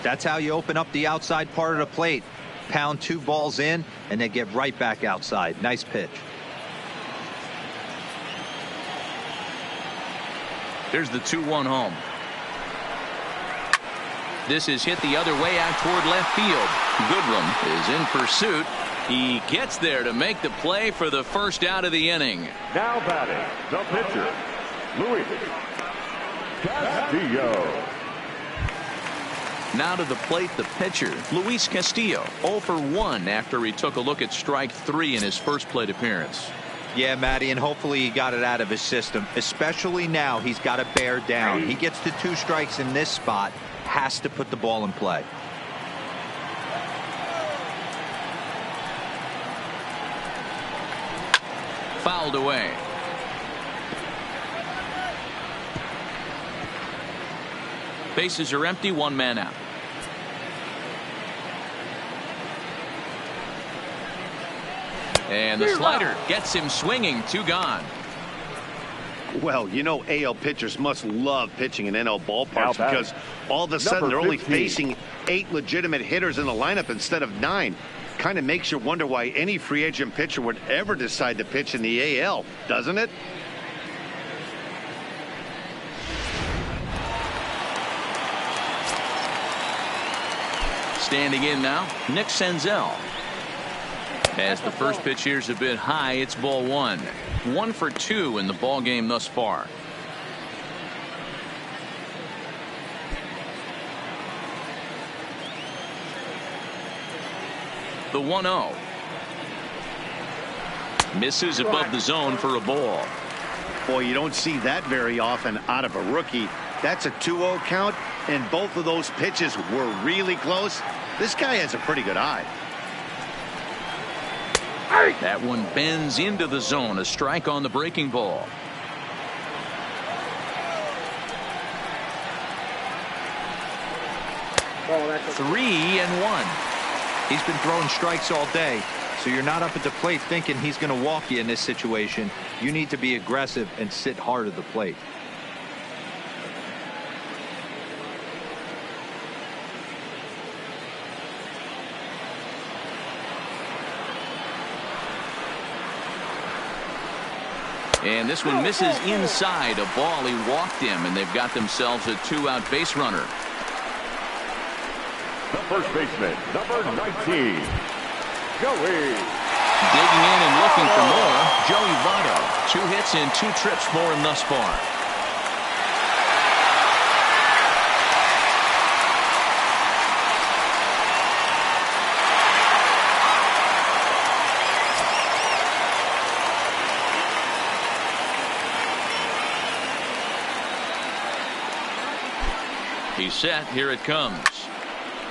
That's how you open up the outside part of the plate. Pound 2 balls in and then get right back outside. Nice pitch. There's the 2-1 home. This is hit the other way out toward left field. Goodrum is in pursuit. He gets there to make the play for the first out of the inning. Now batting, the pitcher, Luis Castillo. Now to the plate, the pitcher, Luis Castillo, 0 for 1 after he took a look at strike 3 in his first plate appearance. Yeah, Matty, and hopefully he got it out of his system, especially now he's got to bear down. He gets to 2 strikes in this spot, has to put the ball in play. Fouled away. Bases are empty, 1 man out. And the slider gets him swinging, 2 gone. Well, you know, AL pitchers must love pitching in NL ballparks because all of a sudden they're only facing 8 legitimate hitters in the lineup instead of 9. Kind of makes you wonder why any free agent pitcher would ever decide to pitch in the AL, doesn't it? Standing in now, Nick Senzel. As the first pitch here's a bit high, it's ball 1. 1 for 2 in the ball game thus far. The 1-0. Misses above the zone for a ball. Boy, you don't see that very often out of a rookie. That's a 2-0 count, and both of those pitches were really close. This guy has a pretty good eye. That one bends into the zone. A strike on the breaking ball. Three and 1. He's been throwing strikes all day, so you're not up at the plate thinking he's going to walk you in this situation. You need to be aggressive and sit hard at the plate. And this one misses inside a ball. He walked him, and they've got themselves a 2-out base runner. The first baseman, number 19, Joey. Digging in and looking for more, Joey Votto. 2 hits and 2 trips for him thus far. He's set. Here it comes.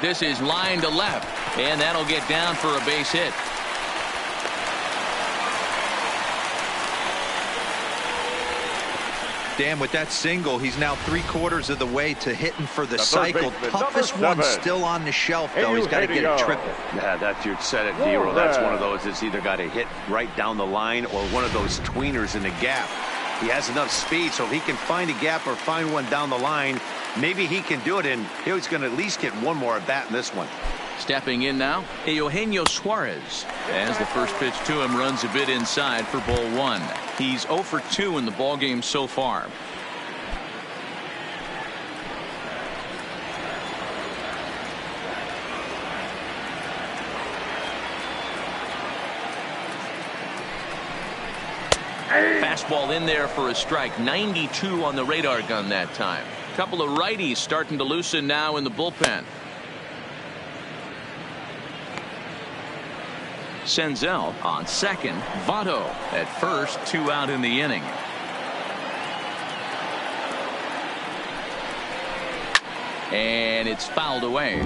This is line to left, and that'll get down for a base hit. Dan, with that single, he's now 3/4 of the way to hitting for the cycle. Baseman, Toughest one still on the shelf, though. He's got to get a triple. Yeah, that's you said it, Dero. That's one of those that's either got to hit right down the line or one of those tweeners in the gap. He has enough speed, so if he can find a gap or find one down the line, maybe he can do it, and he's going to at least get one more at bat in this one. Stepping in now, Eugenio Suarez. As the first pitch to him runs a bit inside for ball 1. He's 0 for 2 in the ball game so far. Fastball in there for a strike. 92 on the radar gun that time. Couple of righties starting to loosen now in the bullpen. Senzel on second. Votto at first. 2 out in the inning. And it's fouled away.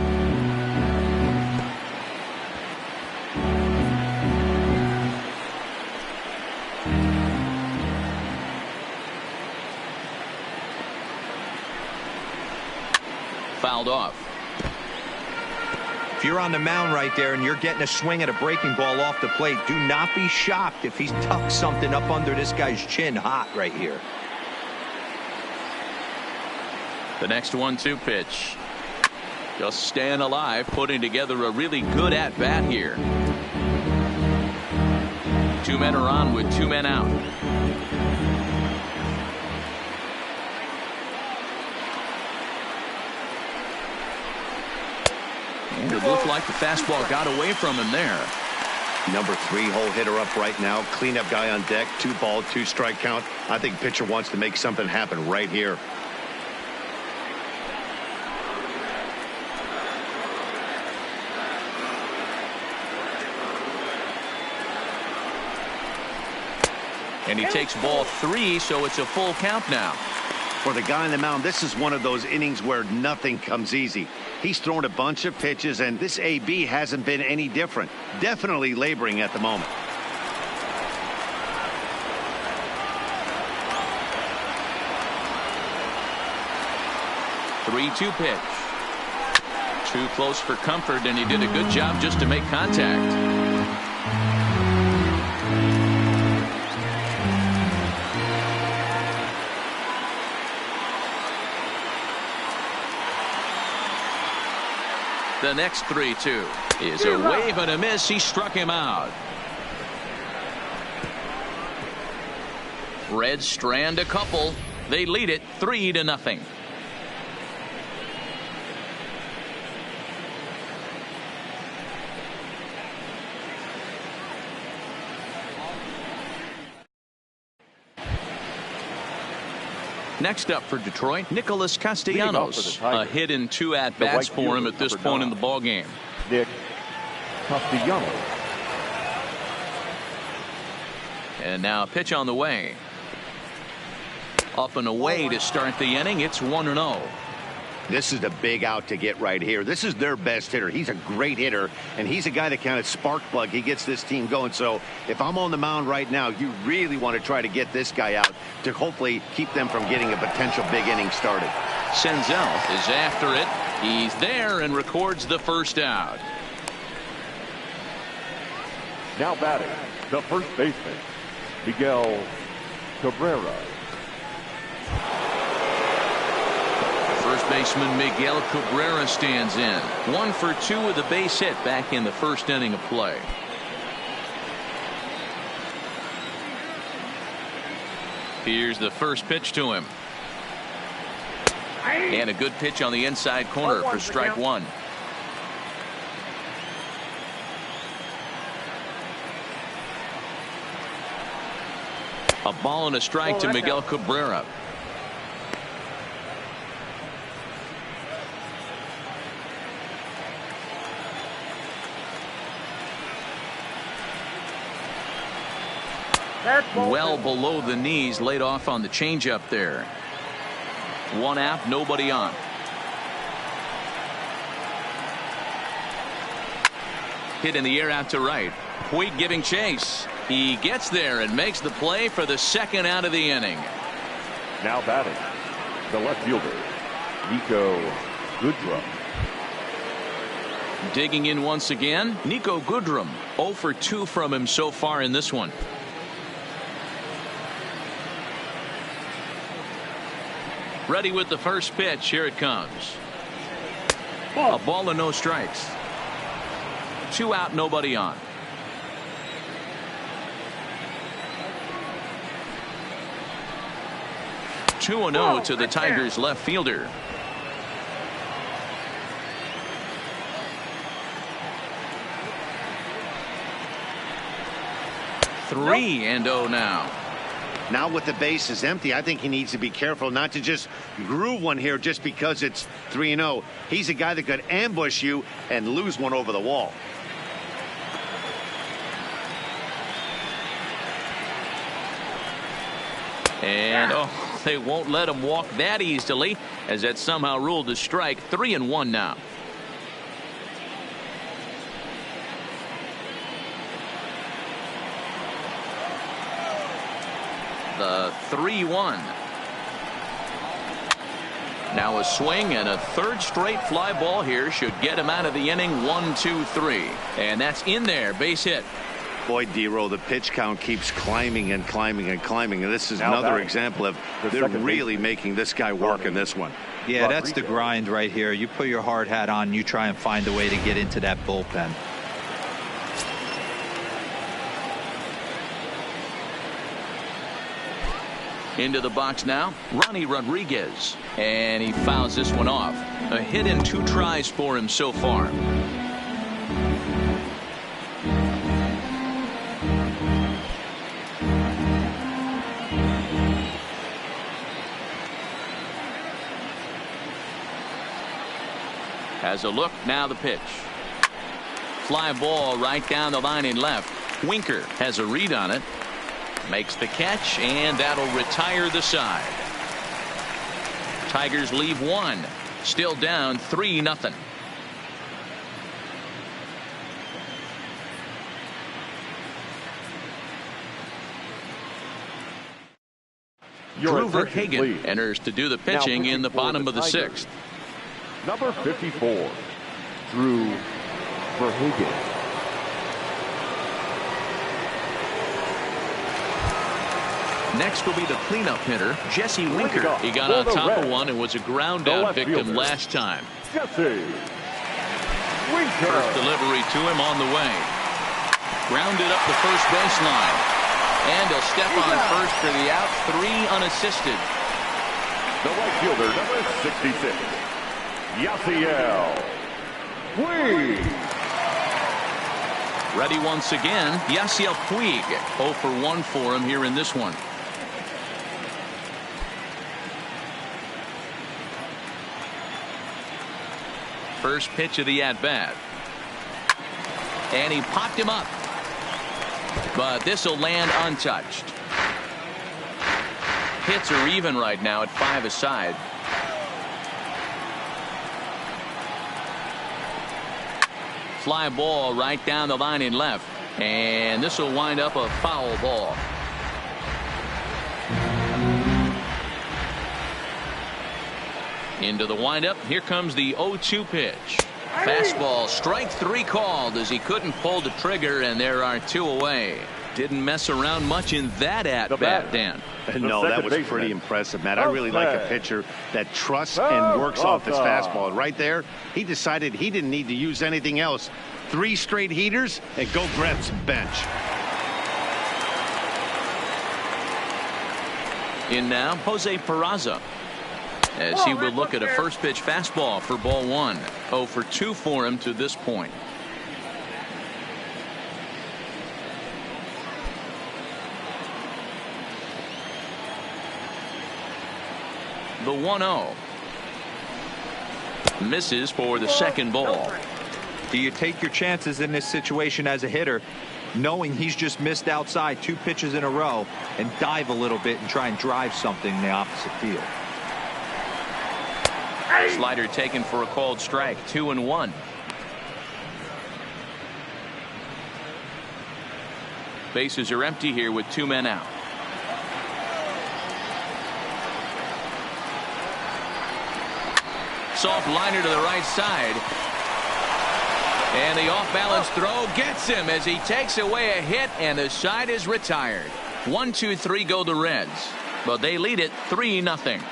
Fouled off. If you're on the mound right there and you're getting a swing at a breaking ball off the plate, do not be shocked if he's tucked something up under this guy's chin hot right here. The next 1-2 pitch. Just staying alive, putting together a really good at-bat here. 2 men are on with 2 men out. And it looked like the fastball got away from him there. Number 3 hole hitter up right now. Cleanup guy on deck. 2 ball, 2 strike count. I think pitcher wants to make something happen right here. And he takes ball 3, so it's a full count now. For the guy on the mound, this is one of those innings where nothing comes easy. He's thrown a bunch of pitches, and this AB hasn't been any different. Definitely laboring at the moment. Three-two pitch. Too close for comfort, and he did a good job just to make contact. The next 3-2 is a wave and a miss. He struck him out. Reds strand a couple. They lead it 3-0. Next up for Detroit, Nicholas Castellanos. A hit in 2 at-bats for him at this point in the ballgame. Nick Castellanos. And now a pitch on the way. Up and away to start the inning. It's 1-0. This is the big out to get right here. This is their best hitter. He's a great hitter, and he's a guy that kind of spark plug. He gets this team going. So if I'm on the mound right now, you really want to try to get this guy out to hopefully keep them from getting a potential big inning started. Senzel is after it. He's there and records the first out. Now batting, the first baseman, Miguel Cabrera. First baseman Miguel Cabrera stands in. 1 for 2 with a base hit back in the first inning of play. Here's the first pitch to him. And a good pitch on the inside corner for strike 1. A ball and a strike to Miguel Cabrera. Well below the knees, laid off on the changeup there. 1 out, nobody on. Hit in the air out to right. Puig giving chase. He gets there and makes the play for the second out of the inning. Now batting, the left fielder, Nico Goodrum. Digging in once again, Nico Goodrum. 0 for 2 from him so far in this one. Ready with the first pitch. Here it comes. A ball and no strikes. 2 out, nobody on. Two 2-0 to the Tigers left fielder. Nope. 3-0 now. Now with the bases empty, I think he needs to be careful not to just groove one here just because it's 3-0. He's a guy that could ambush you and lose one over the wall. And they won't let him walk that easily, as that somehow ruled a strike. 3-1 now. The 3-1. Now a swing and a third straight fly ball here should get him out of the inning. 1-2-3, and that's in there. Base hit. Boy, D-Row, the pitch count keeps climbing and climbing and climbing, and this is another example of they're really making this guy work in this one. Yeah, that's the grind right here. You put your hard hat on, you try and find a way to get into that bullpen. Into the box now, Ronnie Rodriguez, and he fouls this one off. A hit in 2 tries for him so far. Has a look, now the pitch. Fly ball right down the line in left. Winker has a read on it. Makes the catch, and that'll retire the side. Tigers leave one. Still down 3-0. Drew Verhagen enters to do the pitching in the bottom of the 6th. Number 54, Drew Verhagen. Next will be the cleanup hitter, Jesse Winker. He got on top of one and was a ground out victim last time. Jesse Winker. First delivery to him on the way. Grounded up the first baseline. And he'll step on first for the out. 3 unassisted. The right fielder, number 66, Yasiel Puig. Ready once again, Yasiel Puig. 0 for 1 for him here in this one. First pitch of the at-bat. And he popped him up. But this will land untouched. Hits are even right now at 5 aside. Fly ball right down the line in left. And this will wind up a foul ball. Into the windup. Here comes the 0-2 pitch. Fastball, strike 3 called as he couldn't pull the trigger, and there are 2 away. Didn't mess around much in that at-bat, Dan. No, that was pretty impressive, Matt. I really like a pitcher that trusts and works off his fastball. Right there, he decided he didn't need to use anything else. 3 straight heaters and go grab some bench. In now, Jose Peraza, as he would look at a first pitch fastball for ball 1. 0 for 2 for him to this point. The 1-0 misses for the second ball. Do you take your chances in this situation as a hitter, knowing he's just missed outside 2 pitches in a row, and dive a little bit and try and drive something in the opposite field? Slider taken for a called strike. 2-1. Bases are empty here with 2 men out. Soft liner to the right side. And the off-balance throw gets him as he takes away a hit, and the side is retired. 1-2-3 go the Reds, but they lead it 3-0.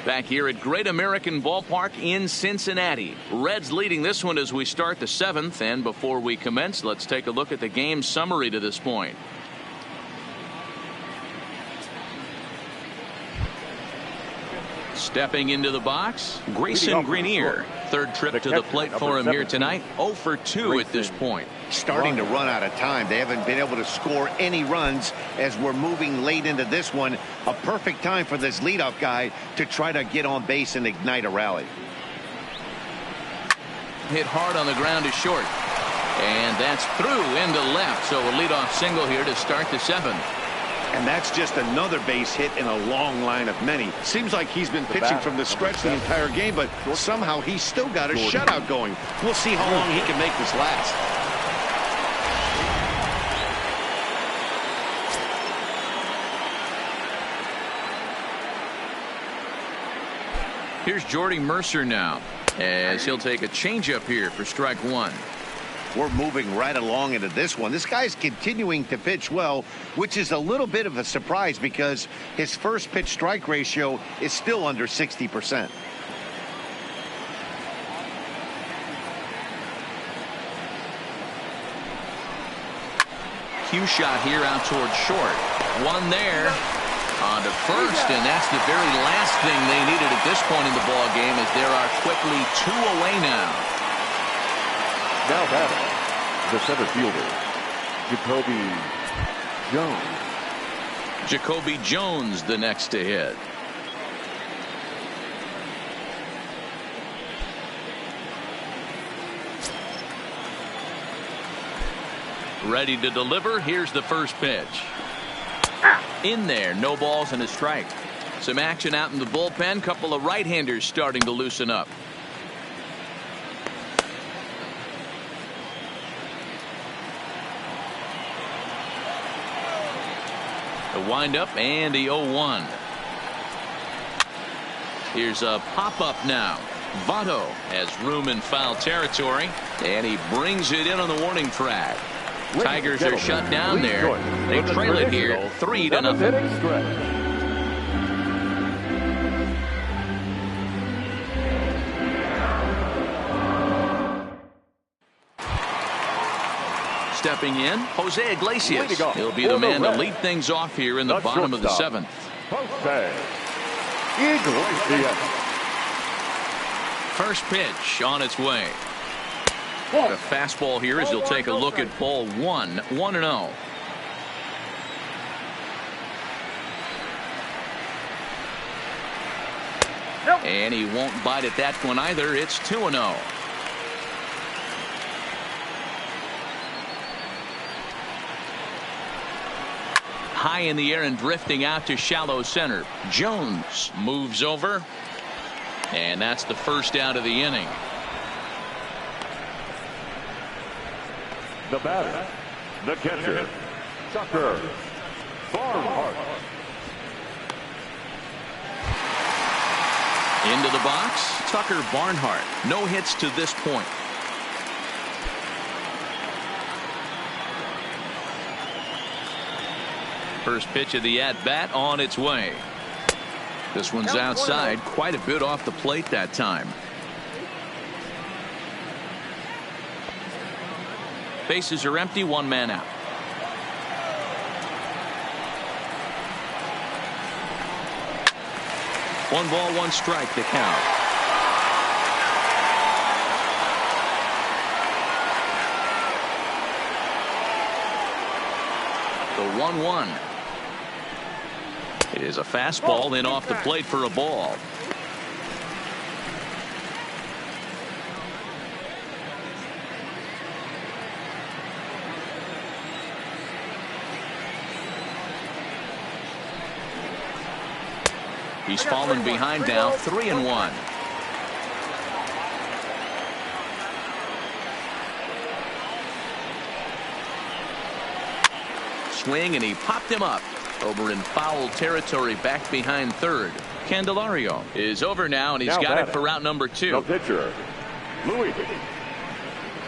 Back here at Great American Ballpark in Cincinnati. Reds leading this one as we start the 7th. And before we commence, let's take a look at the game summary to this point. Stepping into the box, Grayson Greenier. 3rd trip to the plate for him here tonight. 0 for 2 at this point. Starting to run out of time. They haven't been able to score any runs as we're moving late into this one. A perfect time for this leadoff guy to try to get on base and ignite a rally. Hit hard on the ground to short. And that's through into left. So a leadoff single here to start the 7th. And that's just another base hit in a long line of many. Seems like he's been pitching from the stretch the entire game, but somehow he's still got a shutout going. We'll see how long he can make this last. Here's Jordy Mercer now, as he'll take a changeup here for strike 1. We're moving right along into this one. This guy's continuing to pitch well, which is a little bit of a surprise because his first pitch strike ratio is still under 60%. Cue shot here out towards short. One there on to first, and that's the very last thing they needed at this point in the ball game, as there are quickly 2 away now. Now batting, the center fielder, Jacoby Jones. Jacoby Jones the next to hit. Ready to deliver. Here's the first pitch. In there, no balls and a strike. Some action out in the bullpen. Couple of right-handers starting to loosen up. The windup and the 0-1. Here's a pop-up now. Votto has room in foul territory, and he brings it in on the warning track. Tigers are shut down there. They trail it here 3-0. Stepping in, Jose Iglesias. He'll be the man to lead things off here in the bottom of the 7th. First pitch on its way. The fastball here as he'll take a look at ball 1, 1-0. And he won't bite at that one either. It's 2-0. High in the air and drifting out to shallow center. Jones moves over. And that's the first out of the inning. The batter, the catcher, Tucker Barnhart. Into the box, Tucker Barnhart. No hits to this point. First pitch of the at-bat on its way. This one's outside, quite a bit off the plate that time. Bases are empty, one man out. One ball, one strike, the count. The 1-1. It is a fastball in off the plate for a ball. He's fallen behind now, 3-1. Swing, and he popped him up over in foul territory back behind third. Candelario is over now, and he's got it for route number 2. The pitcher, Luis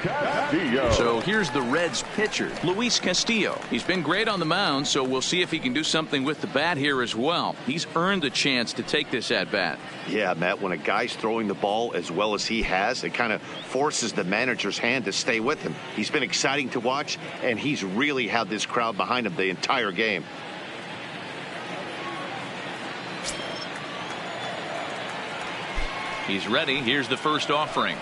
Castillo. So here's the Reds pitcher, Luis Castillo. He's been great on the mound, so we'll see if he can do something with the bat here as well. He's earned the chance to take this at bat. Yeah, Matt, when a guy's throwing the ball as well as he has, it kind of forces the manager's hand to stay with him. He's been exciting to watch, and he's really had this crowd behind him the entire game. He's ready. Here's the first offering.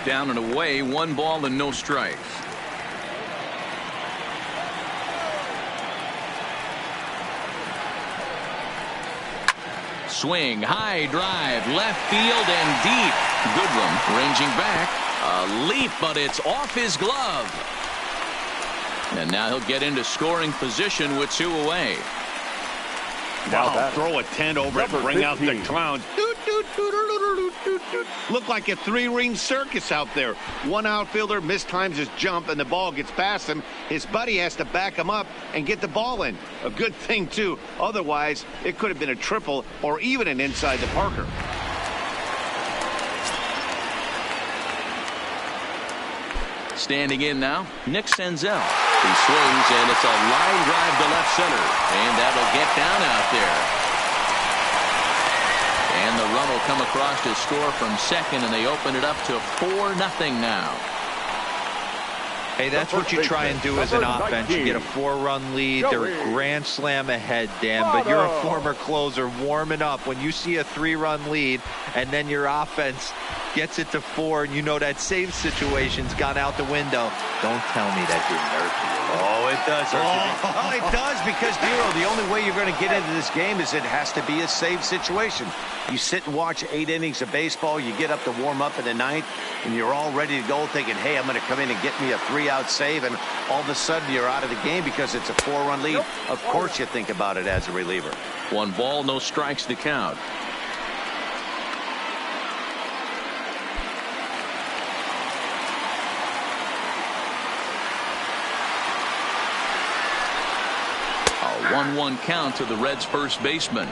Down and away, 1 ball and no strikes. Swing, high drive, left field and deep. Goodwin ranging back. A leap, but it's off his glove. And now he'll get into scoring position with 2 away. Now throw a tent over it and bring out the clowns. Look like a 3-ring circus out there. One outfielder mistimes his jump and the ball gets past him. His buddy has to back him up and get the ball in. A good thing, too. Otherwise, it could have been a triple or even an inside the Parker. Standing in now, Nick Senzel. He swings, and it's a line drive to left center. And that'll get down out there. And the run will come across to score from second, and they open it up to 4-0 now. Hey, that's what you try and do as an offense. You get a 4-run lead. They're a grand slam ahead, Dan, but you're a former closer warming up. When you see a 3-run lead and then your offense gets it to 4, and you know that save situation's gone out the window, don't tell me that didn't hurt you. Oh, it does. Oh, it does, because, Dero, the only way you're going to get into this game is it has to be a save situation. You sit and watch 8 innings of baseball, you get up to warm up in the 9th, and you're all ready to go thinking, hey, I'm going to come in and get me a 3 3-out save, and all of a sudden you're out of the game because it's a 4-run lead. Of course you think about it as a reliever. 1 ball, no strikes to count. A 1-1 count to the Reds' first baseman.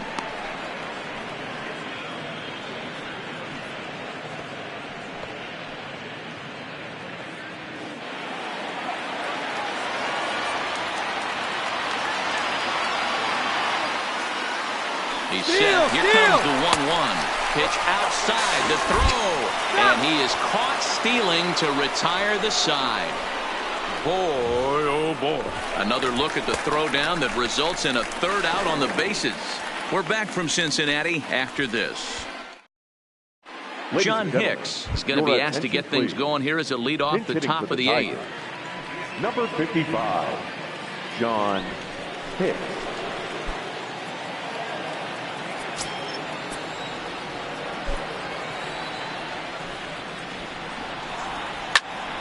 He's set. Here comes the 1-1. Pitch outside the throw. And he is caught stealing to retire the side. Boy, oh boy. Another look at the throwdown that results in a 3rd out on the bases. We're back from Cincinnati after this. John Hicks is going to be asked to get things going here as a lead off the top of the 8th. Number 55, John Hicks.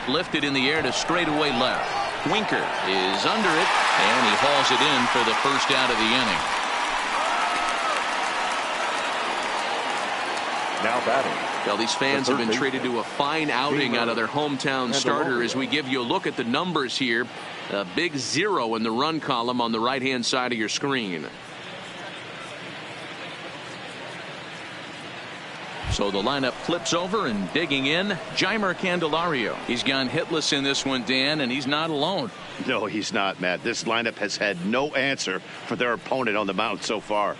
Lifted in the air to straightaway left. Winker is under it, and he hauls it in for the first out of the inning. Now batting. Well, these fans have been treated to a fine outing out of their hometown starter as we give you a look at the numbers here. A big 0 in the run column on the right-hand side of your screen. So the lineup flips over, and digging in, Jeimer Candelario. He's gone hitless in this one, Dan, and he's not alone. No, he's not, Matt. This lineup has had no answer for their opponent on the mound so far.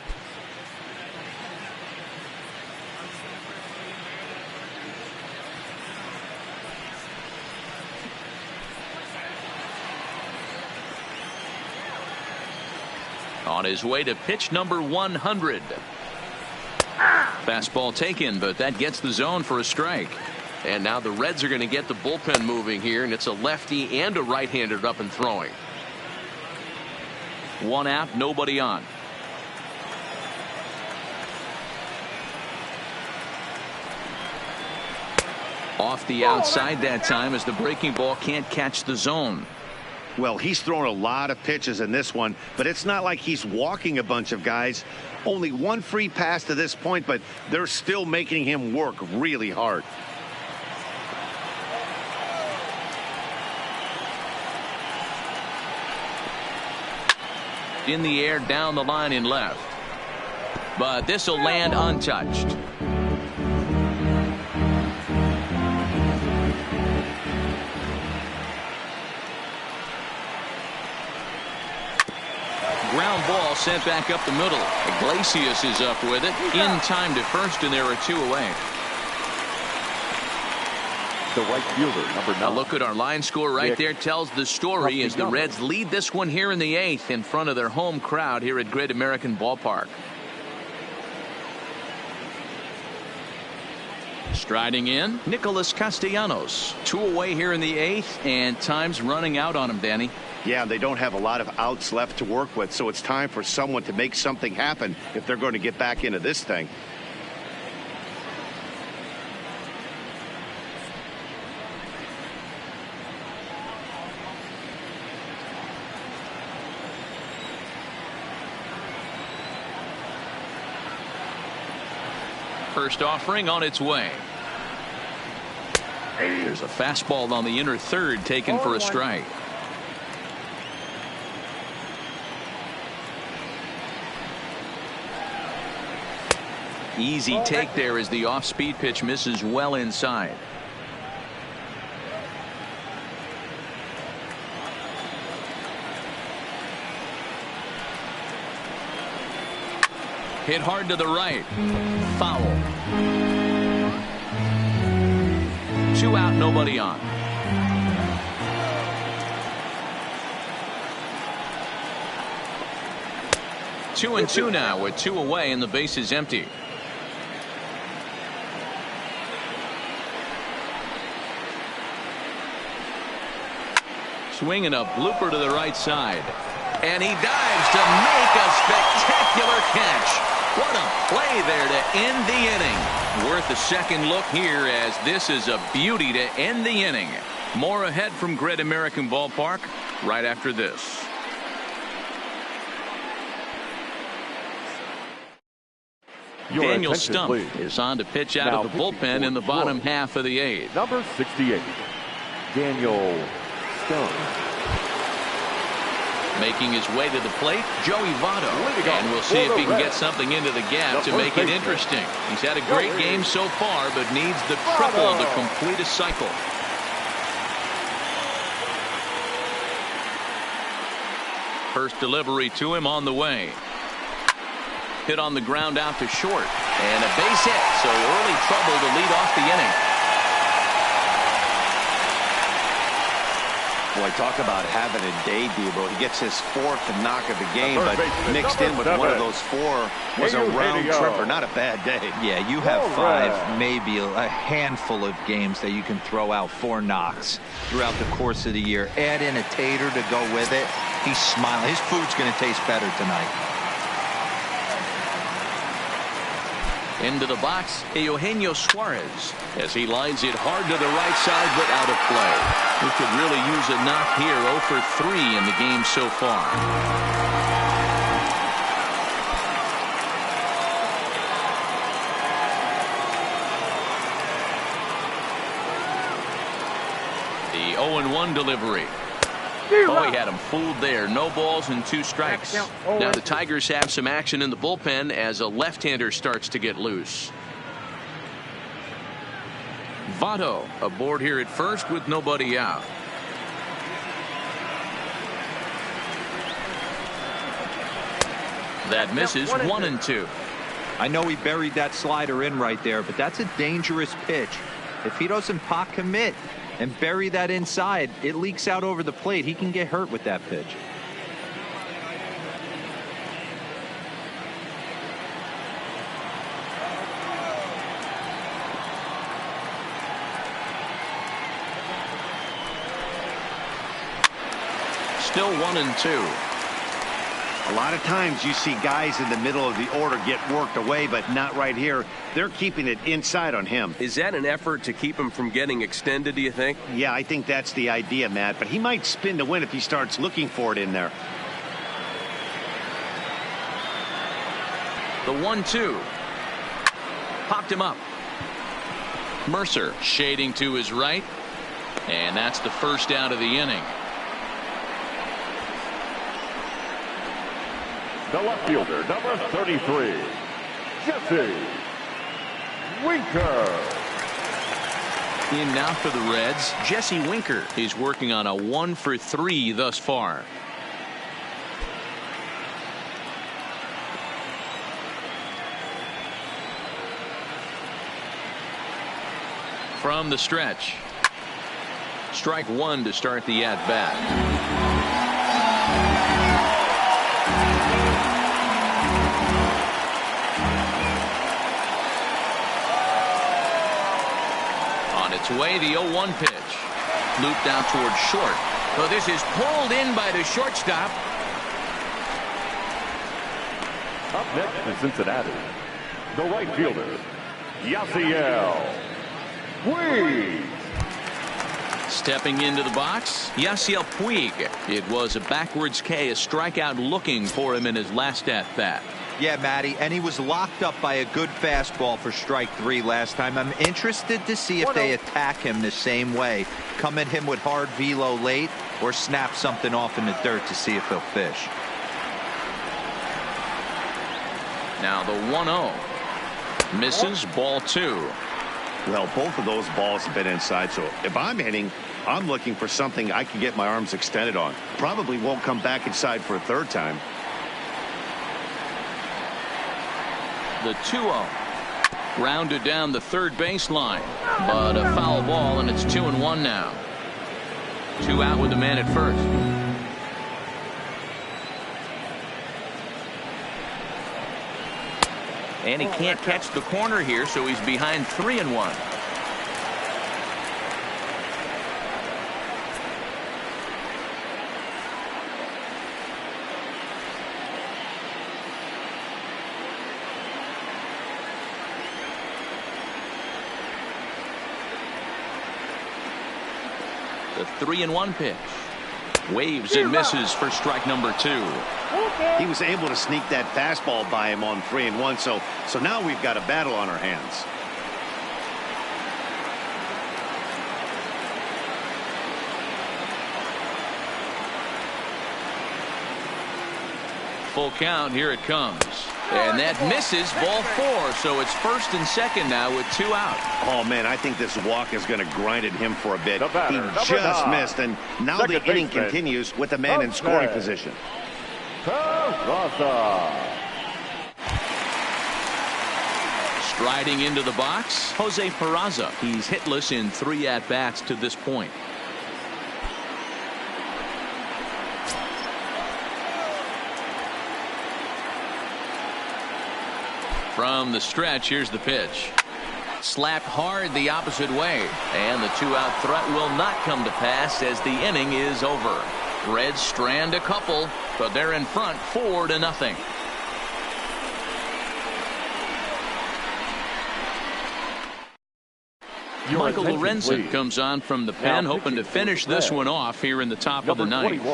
On his way to pitch number 100. Fastball taken, but that gets the zone for a strike. And now the Reds are going to get the bullpen moving here, and it's a lefty and a right-hander up and throwing. 1 out, nobody on. Off the outside that time as the breaking ball can't catch the zone. Well, he's thrown a lot of pitches in this one, but it's not like he's walking a bunch of guys. Only 1 free pass to this point, but they're still making him work really hard. In the air, down the line in left. But this will land untouched. Ground ball sent back up the middle. Iglesias is up with it. In time to first, and there are 2 away. The right fielder, number 9. A look at our line score right there tells the story as the Reds lead this one here in the 8th in front of their home crowd here at Great American Ballpark. Striding in, Nicholas Castellanos. 2 away here in the 8th, and time's running out on him, Danny. Yeah, they don't have a lot of outs left to work with, so it's time for someone to make something happen if they're going to get back into this thing. First offering on its way. There's a fastball on the inner third taken for a strike. Easy take there as the off-speed pitch misses well inside. Hit hard to the right. Foul. 2 out, nobody on. Two and 2 now with 2 away and the base is empty. Swinging a blooper to the right side. And he dives to make a spectacular catch. What a play there to end the inning. Worth a second look here as this is a beauty to end the inning. More ahead from Great American Ballpark right after this. Daniel Stump is on to pitch out of the bullpen in the bottom half of the 8th. Number 68, Daniel Stump. Making his way to the plate, Joey Votto. And we'll see if he can get something into the gap to make it interesting. He's had a great game so far, but needs the triple to complete a cycle. First delivery to him on the way. Hit on the ground out to short. And a base hit, so early trouble to lead off the inning. Boy, talk about having a day, Debo. He gets his 4th knock of the game, but mixed in with one of those 4 was a round tripper. Not a bad day. Yeah, you have 5, maybe a handful of games that you can throw out 4 knocks throughout the course of the year. Add in a tater to go with it. He's smiling. His food's going to taste better tonight. Into the box, Eugenio Suarez as he lines it hard to the right side, but out of play. He could really use a knock here. 0 for 3 in the game so far. The 0-1 delivery. Oh, he had him fooled there. No balls and 2 strikes. Now the Tigers have some action in the bullpen as a left-hander starts to get loose. Votto aboard here at first with nobody out. That misses. 1-2. I know he buried that slider in right there, but that's a dangerous pitch. If he doesn't pot commit and bury that inside, it leaks out over the plate. He can get hurt with that pitch. Still 1-2. A lot of times you see guys in the middle of the order get worked away, but not right here. They're keeping it inside on him. Is that an effort to keep him from getting extended, do you think? Yeah, I think that's the idea, Matt, but he might spin to win if he starts looking for it in there. The 1-2. Popped him up. Mercer shading to his right, and that's the first out of the inning. The left fielder, number 33, Jesse Winker. In now for the Reds, Jesse Winker is working on a 1 for 3 thus far. From the stretch. Strike 1 to start the at-bat. Its way, the 0-1 pitch. Looped out towards short. So this is pulled in by the shortstop. Up next to Cincinnati, the right fielder, Yasiel Puig. Stepping into the box, Yasiel Puig. It was a backwards K, a strikeout looking for him in his last at-bat. Yeah, Matty, and he was locked up by a good fastball for strike 3 last time. I'm interested to see if they attack him the same way. Come at him with hard velo late or snap something off in the dirt to see if he'll fish. Now the 1-0. Misses, ball 2. Well, both of those balls have been inside, so if I'm hitting, I'm looking for something I can get my arms extended on. Probably won't come back inside for a 3rd time. The 2-0. Grounded down the third baseline, but a foul ball, and it's 2-1 now. 2 out with the man at first. And he can't catch the corner here, so he's behind 3-1. The 3-1 pitch. Waves and misses for strike number 2. He was able to sneak that fastball by him on 3-1. So now we've got a battle on our hands. Full count. Here it comes. And that misses, ball 4. So it's first and second now with 2 out. Oh, man, I think this walk is going to grind at him for a bit. Batter, He just 9. missed, and now Second the inning baseman. continues with the man in scoring position. Striding into the box, Jose Peraza. He's hitless in 3 at-bats to this point. From the stretch, here's the pitch. Slapped hard the opposite way. And the 2-out threat will not come to pass as the inning is over. Reds strand a couple, but they're in front 4-0. Michael Lorenzen comes on from the pen, hoping to finish this one off here in the top of the ninth.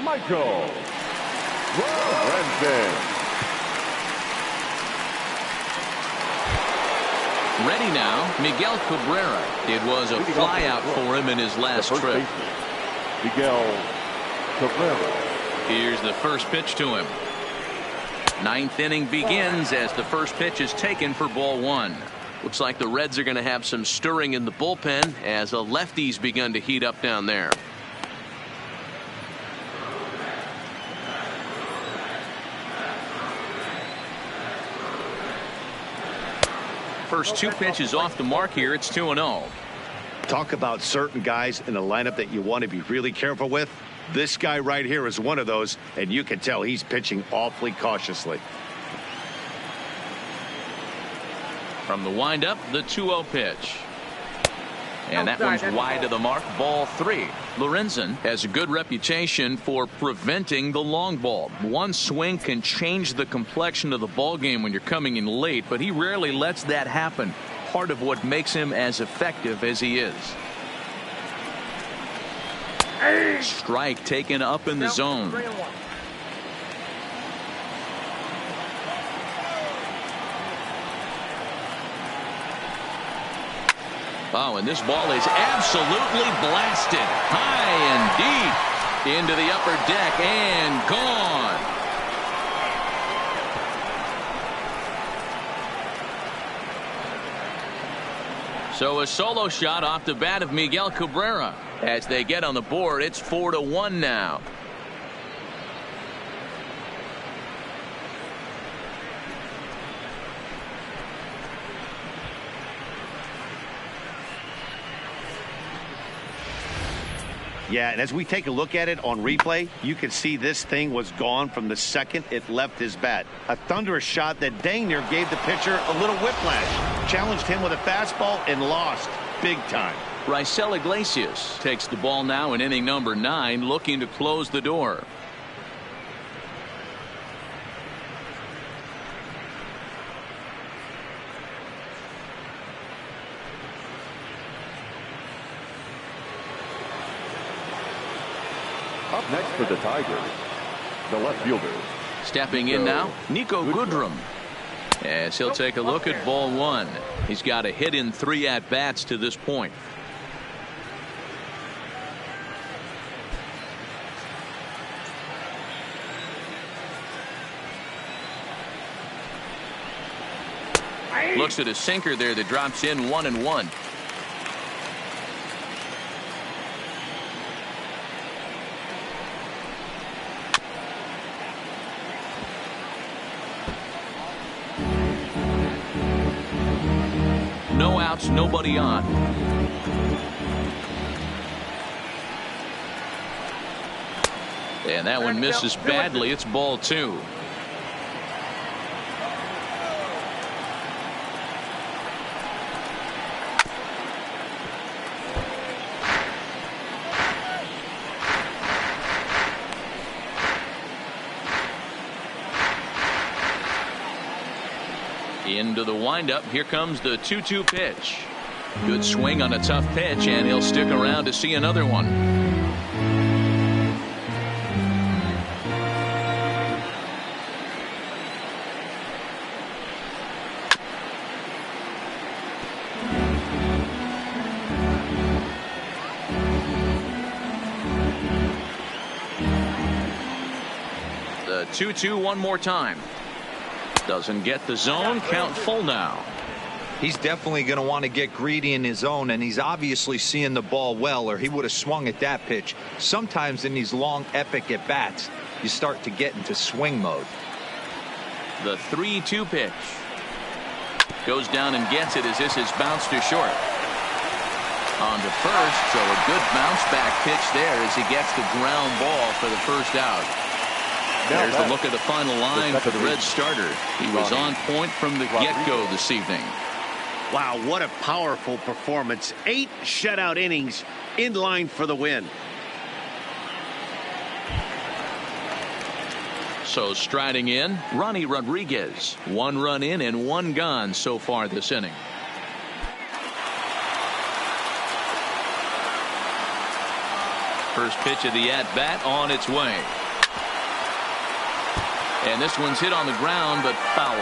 Michael Lorenzen. Ready now, Miguel Cabrera. It was a flyout for him in his last trip. Miguel Cabrera. Here's the first pitch to him. Ninth inning begins as the first pitch is taken for ball 1. Looks like the Reds are going to have some stirring in the bullpen as a lefty's begun to heat up down there. First 2 pitches off the mark here. It's 2-0. Talk about certain guys in the lineup that you want to be really careful with. This guy right here is one of those, and you can tell he's pitching awfully cautiously. From the windup, the 2-0 pitch. And that one's wide of the mark, ball 3. Lorenzen has a good reputation for preventing the long ball. One swing can change the complexion of the ball game when you're coming in late, but he rarely lets that happen. Part of what makes him as effective as he is. Strike taken up in the zone. Oh, and this ball is absolutely blasted high and deep into the upper deck and gone. So a solo shot off the bat of Miguel Cabrera. As they get on the board, it's 4-1 now. Yeah, and as we take a look at it on replay, you can see this thing was gone from the second it left his bat. A thunderous shot that dang near gave the pitcher a little whiplash. Challenged him with a fastball and lost big time. Raisel Iglesias takes the ball now in inning number 9, looking to close the door. Up next for the Tigers, the left fielder. Stepping in now, Nico Goodrum. As he'll take a look at ball 1. He's got a hit in 3 at-bats to this point. Looks at a sinker there that drops in 1-1. No outs, nobody on. And that one misses badly. It's ball 2. Into the windup. Here comes the 2-2 pitch. Good swing on a tough pitch, and he'll stick around to see another one. The 2-2 one more time. Doesn't get the zone. Count full now. He's definitely going to want to get greedy in his zone, and he's obviously seeing the ball well, or he would have swung at that pitch. Sometimes in these long, epic at-bats, you start to get into swing mode. The 3-2 pitch. Goes down and gets it as this is bounced to short. On to first, so a good bounce back pitch there as he gets the ground ball for the first out. There's the look at the final line for the Reds starter. He was on point from the get-go this evening. Wow, what a powerful performance. 8 shutout innings in line for the win. So striding in, Ronnie Rodriguez. 1 run in and 1 gone so far this inning. First pitch of the at-bat on its way. And this one's hit on the ground, but foul.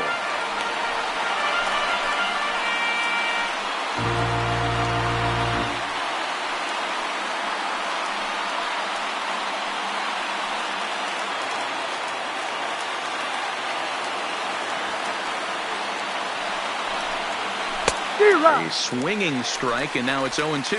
A swinging strike, and now it's 0-2.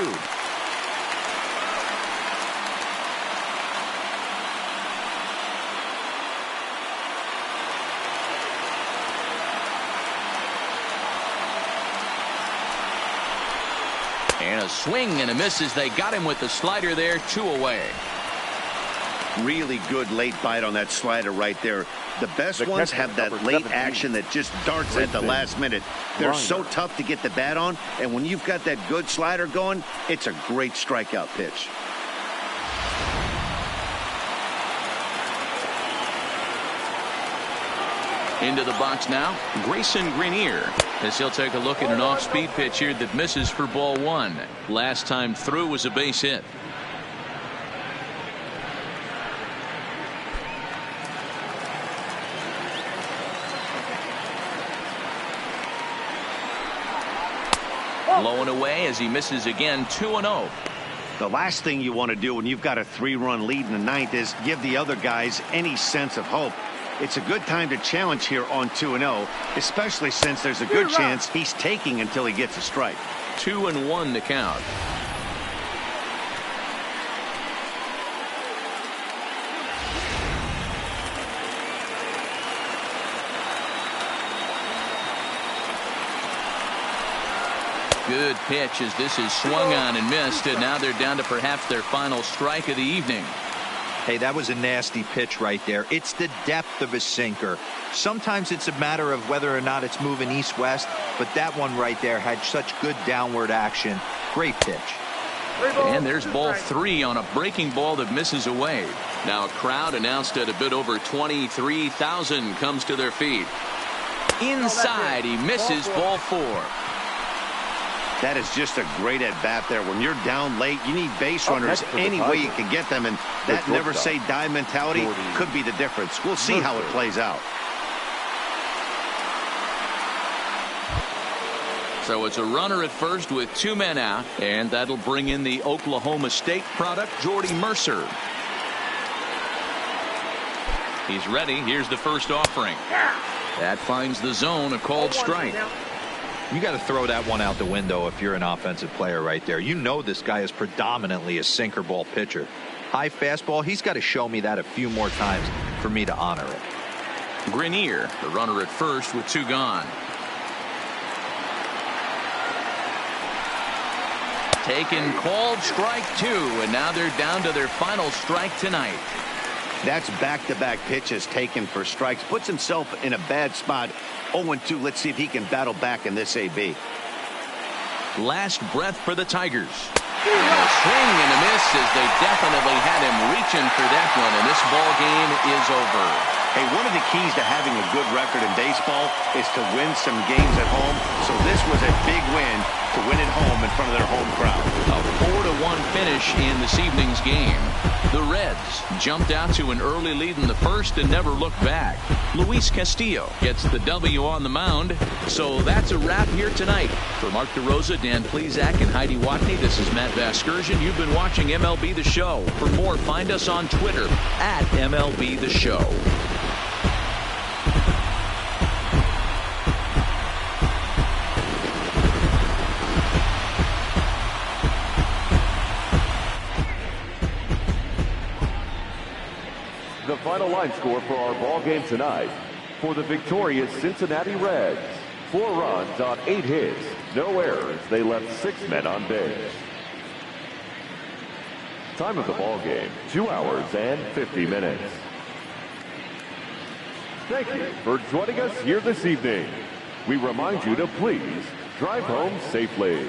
And a swing and a miss as they got him with the slider there. 2 away. Really good late bite on that slider right there. The best ones have that late action that just darts at the last minute. They're so tough to get the bat on, and when you've got that good slider going, it's a great strikeout pitch. Into the box now, Grayson Grenier, as he'll take a look at an off-speed pitch here that misses for ball 1. Last time through was a base hit. Low and away as he misses again. 2-0. The last thing you want to do when you've got a 3-run lead in the 9th is give the other guys any sense of hope. It's a good time to challenge here on 2-0, especially since there's a good chance he's taking until he gets a strike. 2-1 to count. Good pitch as this is swung on and missed, and now they're down to perhaps their final strike of the evening. Hey, that was a nasty pitch right there. It's the depth of a sinker. Sometimes it's a matter of whether or not it's moving east-west, but that one right there had such good downward action. Great pitch. And there's ball 3 on a breaking ball that misses away. Now a crowd announced at a bit over 23,000 comes to their feet. Inside, he misses ball 4. That is just a great at-bat there. When you're down late, you need base runners any way you can get them, and that never-say-die mentality could be the difference. We'll see how it plays out. So it's a runner at first with 2 men out, and that'll bring in the Oklahoma State product, Jordy Mercer. He's ready. Here's the first offering. That finds the zone, a called strike. You got to throw that one out the window if you're an offensive player right there. You know this guy is predominantly a sinker ball pitcher. High fastball, he's got to show me that a few more times for me to honor it. Grenier, the runner at first with 2 gone. Taken, called strike 2, and now they're down to their final strike tonight. That's back-to-back pitches taken for strikes. Puts himself in a bad spot. 0-2. Let's see if he can battle back in this AB. Last breath for the Tigers. And a swing and a miss as they definitely had him reaching for that one, and this ball game is over. Hey, one of the keys to having a good record in baseball is to win some games at home. So this was a big win to win at home in front of their home crowd. A 4-1 finish in this evening's game. The Reds jumped out to an early lead in the first and never looked back. Luis Castillo gets the W on the mound. So that's a wrap here tonight. For Mark DeRosa, Dan Plesac, and Heidi Watney, this is Matt Vasgersian. You've been watching MLB The Show. For more, find us on Twitter at MLB The Show. The final line score for our ball game tonight. For the victorious Cincinnati Reds, 4 runs on 8 hits, no errors. They left 6 men on base. Time of the ball game, 2 hours and 50 minutes. Thank you for joining us here this evening. We remind you to please drive home safely.